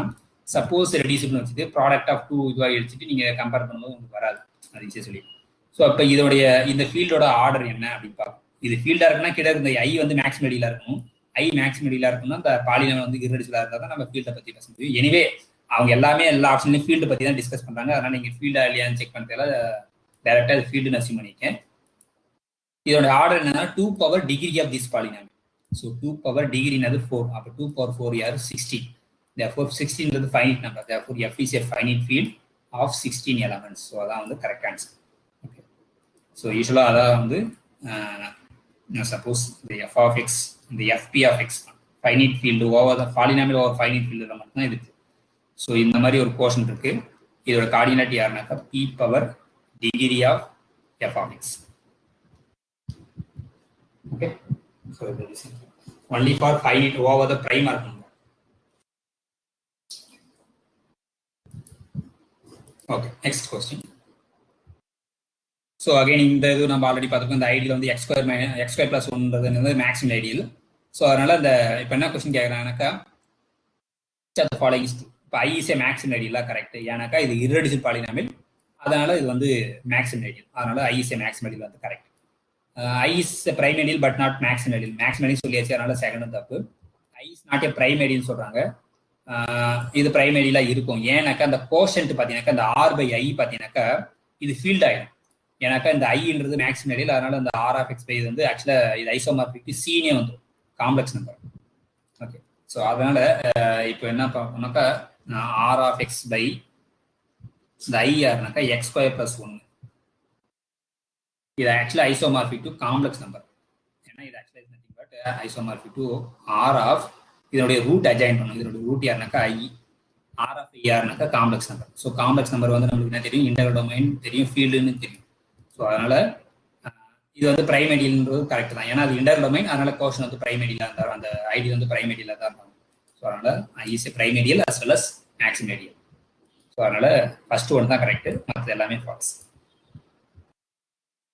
சப்போஸ் ரெடியூசிபிள் வச்சுட்டு ப்ராடக்ட் ஆஃப் 2 இதுவாக எடுத்துட்டு நீங்க கம்பேர் பண்ணும்போது உங்களுக்கு வராது, அது ஈஸியா சொல்லி. ஸோ அப்போ இதோடைய இந்த ஃபீல்டோட ஆர்டர் என்ன அப்படின்னு பார்ப்போம். இது ஃபீல்டா இருக்குன்னா கிட்ட இந்த ஐ வந்து மேக்ஸ் மெடியில இருக்கணும். ஐ மேக்ஸ் மெடியில இருக்கணும்னா இந்த பாலினம் வந்து irreducible இருந்தால் தான் நம்ம ஃபீல்டை பத்தி பேச முடியும். எனிவே அவங்க எல்லாமே எல்லா ஆப்ஷன்லையும் ஃபீல்டு பத்தி தான் டிஸ்கஸ் பண்றாங்க. அதனால நீங்க ஃபீல்டா இல்லையான்னு செக் பண்றதுல டைரக்டா இது ஃபீல்டுன்னு அசியூம் பண்ணிக்கேன். இதோட ஆர்டர் என்னன்னா 2 power degree of this polynomial. So 2 power டிகிரினது 4. அப்போ 2 பவர் 4 யாரு 16. therefore 16 is finite number. therefore f is a finite field of 16 elements. So அதான் வந்து கரெக்ட் ஆன்சர். ஓகே, ஸோ யூஸ்வலா அதான் வந்து சப்போஸ் இந்த f of x, இந்த fp of x finite field over polynomial over finite ஃபீல்டுல மட்டும் தான் இருக்கு. ஸோ இந்த மாதிரி ஒரு போர்ஷன் இருக்கு. இதோட கார்டினேட் யாருனாக்கா p power degree of f of x. Okay, so that is only for finite over the prime number. Okay, next question. So again இந்த இது நம்ம ஆல்ரெடி பார்த்துருக்கோம். இந்த ஐடியில் வந்து x² + 1ன்றது மேக்ஸிமம் ஐடியல். ஸோ அதனால இந்த இப்போ என்ன கொஸ்டின் கேட்குறாங்கனாக்கா, இப்போ ஐ இஸ் ஏ மேக்ஸிமம் ஐடியலா கரெக்ட். ஏன்னாக்கா இது irreducible பாலினாமியல், அதனால இது வந்து மேக்ஸிமம் ஐடியல். அதனால ஐ இஸ் ஏ மேக்ஸிமம் ஐடியல் வந்து correct. I is a prime ideal but not maximum ideal. Maximum ideal சொல்லியாச்சு, அதனால செகண்ட் தப்பு. I is not a prime ideal சொல்றாங்க. இது prime ideal இருக்கும். ஏன்னாக்கா அந்த கோஷன்ட் பாத்தீங்கன்னாக்கா இந்த r by i பாத்தீங்கன்னாக்கா இது ஃபீல்ட் ஆயிடும். ஏன்னாக்கா இந்த ஐன்றது மேக்ஸிமம் ஐடியல், அதனால இந்த r of x by இது வந்து ஆக்சுவலா இது ஐசோமார்பிக் சீனே வந்துடும், காம்ப்ளெக்ஸ் நம்பர். ஓகே, ஸோ அதனால இப்போ என்ன பார்க்கணும்னாக்கா r of x by இந்த i யாருனாக்கா x² + 1. இது ஆக்சுவலா ஐசோமார்பிக் டு காம்ப்ளெக்ஸ் நம்பர். ஏன்னா இது ஆக்சுவலா is nothing but isomorphic to r of இதனுடைய ரூட் அஜாயின் பண்ணும். இதனுடைய ரூட் யாருனாக்கா i, r ஆஃப் i யாருனாக்கா காம்ப்ளெக்ஸ் நம்பர். ஸோ காம்ப்ளெக்ஸ் நம்பர் வந்து நம்மளுக்கு என்ன தெரியும், இன்டெகிரல் டொமைன் தெரியும், ஃபீல்டுன்னு தெரியும். ஸோ அதனால இது வந்து பிரைம் ஐடியல்ன்றது கரெக்ட் தான். ஏன்னா அது இன்டெகிரல் டொமைன், அதனால கோஷன் வந்து பிரைம் ஐடியலா இருந்தாலும் அந்த ஐடி வந்து பிரைம் ஐடியலா தான் இருக்கும். ஸோ அதனால i is prime ideal as well as maximum ideal. So அதனால ஃபர்ஸ்ட் ஒன் தான் கரெக்ட், மற்றது எல்லாமே ஃபால்ஸ்.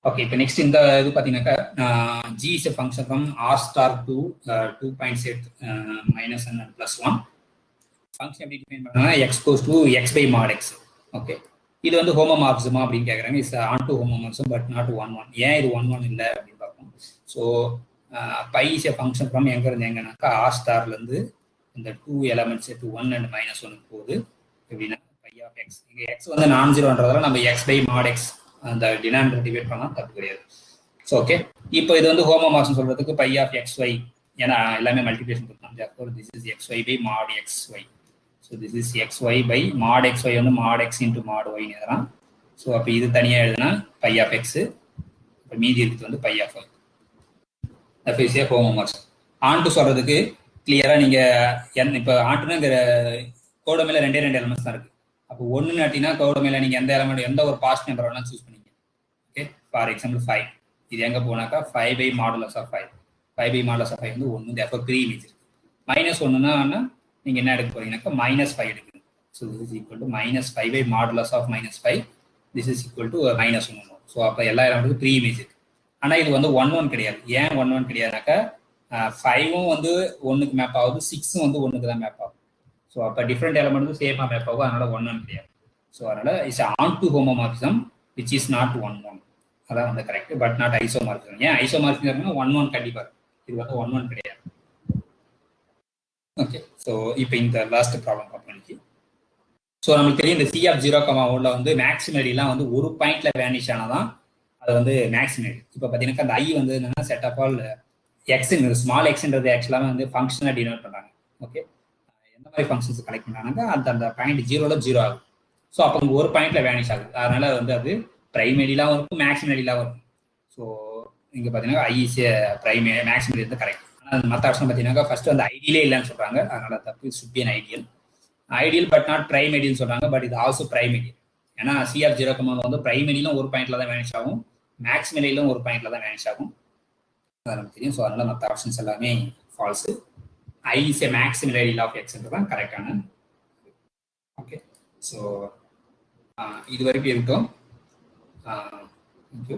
ஓகே, இப்போ நெக்ஸ்ட் இந்த இது பார்த்தீங்கன்னாக்கா g is a function from r star to 2.8 minus n and plus 1. Function எப்படி டிஃபைன் பண்ணா x goes to x by mod x. Okay, இது வந்து ஹோமோமார்பிசமா அப்படின்னு கேட்குறாங்க. It's onto homomorphism but not 1 1. ஏன் இது 1 1 இல்லை அப்படின்னு பார்ப்போம். So pi is a function from எங்க இருந்து எங்கன்னாக்கா r ஸ்டார்லேருந்து இந்த 2 elements to 1 and -1 போகுது. எப்படின்னா பை ஆஃப் எக்ஸ், இங்கே எக்ஸ் வந்து நான் ஜீரோன்றதால நம்ம x by mod x அந்த டினாமினேட்டர் டிவைட் பண்ணா தப்பு கிடையாது. ஸோ ஓகே, இப்போ இது வந்து ஹோமோமார்பிசம் சொல்றதுக்கு பை ஆஃப் xy, ஏன்னா எல்லாமே மல்டிப்ளிகேஷன் கொடுத்தாங்க. therefore this is xy by mod xy. so this is xy by mod xy வந்து mod x into mod y ன்னு எழுதலாம். ஸோ அப்போ இது தனியாக எழுதுனா பை ஆஃப் எக்ஸ், இப்போ மீதி இருக்குது வந்து பை ஆஃப் ஒய். எஃப்ஐசியா ஹோமோமார்பிசம். ஆன்ட்டு சொல்றதுக்கு கிளியரா நீங்க இப்போ ஆன்ட்டுங்கிற கோடமையில 2 எலிமெண்ட்ஸ் தான் இருக்கு. அப்போ 1 நாட்டினா கோடமையில நீங்க எந்த எலிமெண்ட் எந்த ஒரு பாஸ்ட் நம்பர் வேணாலும் சூஸ் பண்ணிங்க. ஓகே, ஃபார் எக்ஸாம்பிள் 5, இது எங்க போனாக்கா 5 by modulus of 5. 5 by modulus of 5 வந்து 1, therefore ப்ரீ இமேஜ் இருக்கு. -1னா நீங்க என்ன எடுக்க போறீங்கன்னாக்கா -5 எடுக்கணும். So this is equal to -5 by modulus of -5. This is equal to -1. So அப்போ எல்லா எலிமெண்ட்டுக்கும் ப்ரீ இமேஜ் இருக்கு. ஆனால் இது வந்து 1 1 கிடையாது. ஏன் 1 1 கிடையாதுனாக்கா 5ம் வந்து 1க்கு மேப் ஆகுது, 6ம் வந்து 1க்கு தான் மேப் ஆகும். ஸோ அப்போ டிஃப்ரெண்ட் எலிமெண்ட் வந்து சேமாக மேப் ஆகும், அதனால 1 1 கிடையாது. ஸோ அதனால it's onto homomorphism which is not 1 1. அதான் வந்து கரெக்ட், பட் நாட் ஐசோமார்பிசம். ஏன் ஐசோமார்பிசம் 1 1 கண்டிப்பா இது வந்து 1 1 கிடையாது. ஓகே, ஸோ இப்போ இந்த லாஸ்ட் ப்ராப்ளம் பார்ப்போம். ஸோ நமக்கு தெரியும் இந்த C(0,1) வந்து மேக்ஸிமம் ஐடியெல்லாம் வந்து ஒரு பாயிண்ட்ல வேனிஷ் ஆனாதான் அது வந்து மேக்ஸிமம் ஐடி. இப்போ பார்த்தீங்கன்னா அந்த ஐ வந்து என்னன்னா செட் ஆஃப் ஆல் எக்ஸ்ன்றது ஸ்மால் எக்ஸ்ன்றது ஆக்சுவலாக வந்து ஃபங்க்ஷனாக டினோட் பண்ணுறாங்க. ஓகே, எந்த மாதிரி ஃபங்க்ஷன்ஸ் கலெக்ட் பண்ணாங்க அந்த பாயிண்ட் 0ல 0 ஆகும். ஸோ அப்போ ஒரு பாயிண்ட்ல வேனிஷ் ஆகுது, அதனால வந்து அது பிரைம் ஐடியெலாம் இருக்கும், மேக்ஸிமம் ஐடியெலாம் இருக்கும். ஸோ இங்கே பார்த்தீங்கன்னா ஐ இஸ் பிரைம் மேக்ஸிமம் ஐடி வந்து கரெக்ட். ஆனால் மற்ற ஆப்ஷன் பார்த்தீங்கன்னா ஃபர்ஸ்ட் வந்து ஐடியிலே இல்லைன்னு சொல்கிறாங்க, அதனால தப்பு. Should be an ideal. Ideal but not prime ideal சொல்கிறாங்க, பட் இது ஆல்சோ பிரைம் ஐடியல். ஏன்னா சிஆர் 0,1 வந்து பிரைம் ஐடியிலும் ஒரு பாயிண்ட்ல தான் வேனிஷ் ஆகும், மேக்ஸிமம் ஐடியிலும் ஒரு பாயிண்ட்ல தான் வேனிஷ் ஆகும், அது நமக்கு தெரியும். ஸோ அதனால மற்ற ஆப்ஷன்ஸ் எல்லாமே false. I is a maximum ideal of எக்ஸ்ன்றது தான் கரெக்டான. ஓகே, ஸோ இது வரைக்கும் இருக்கட்டும். தேங்க்யூ.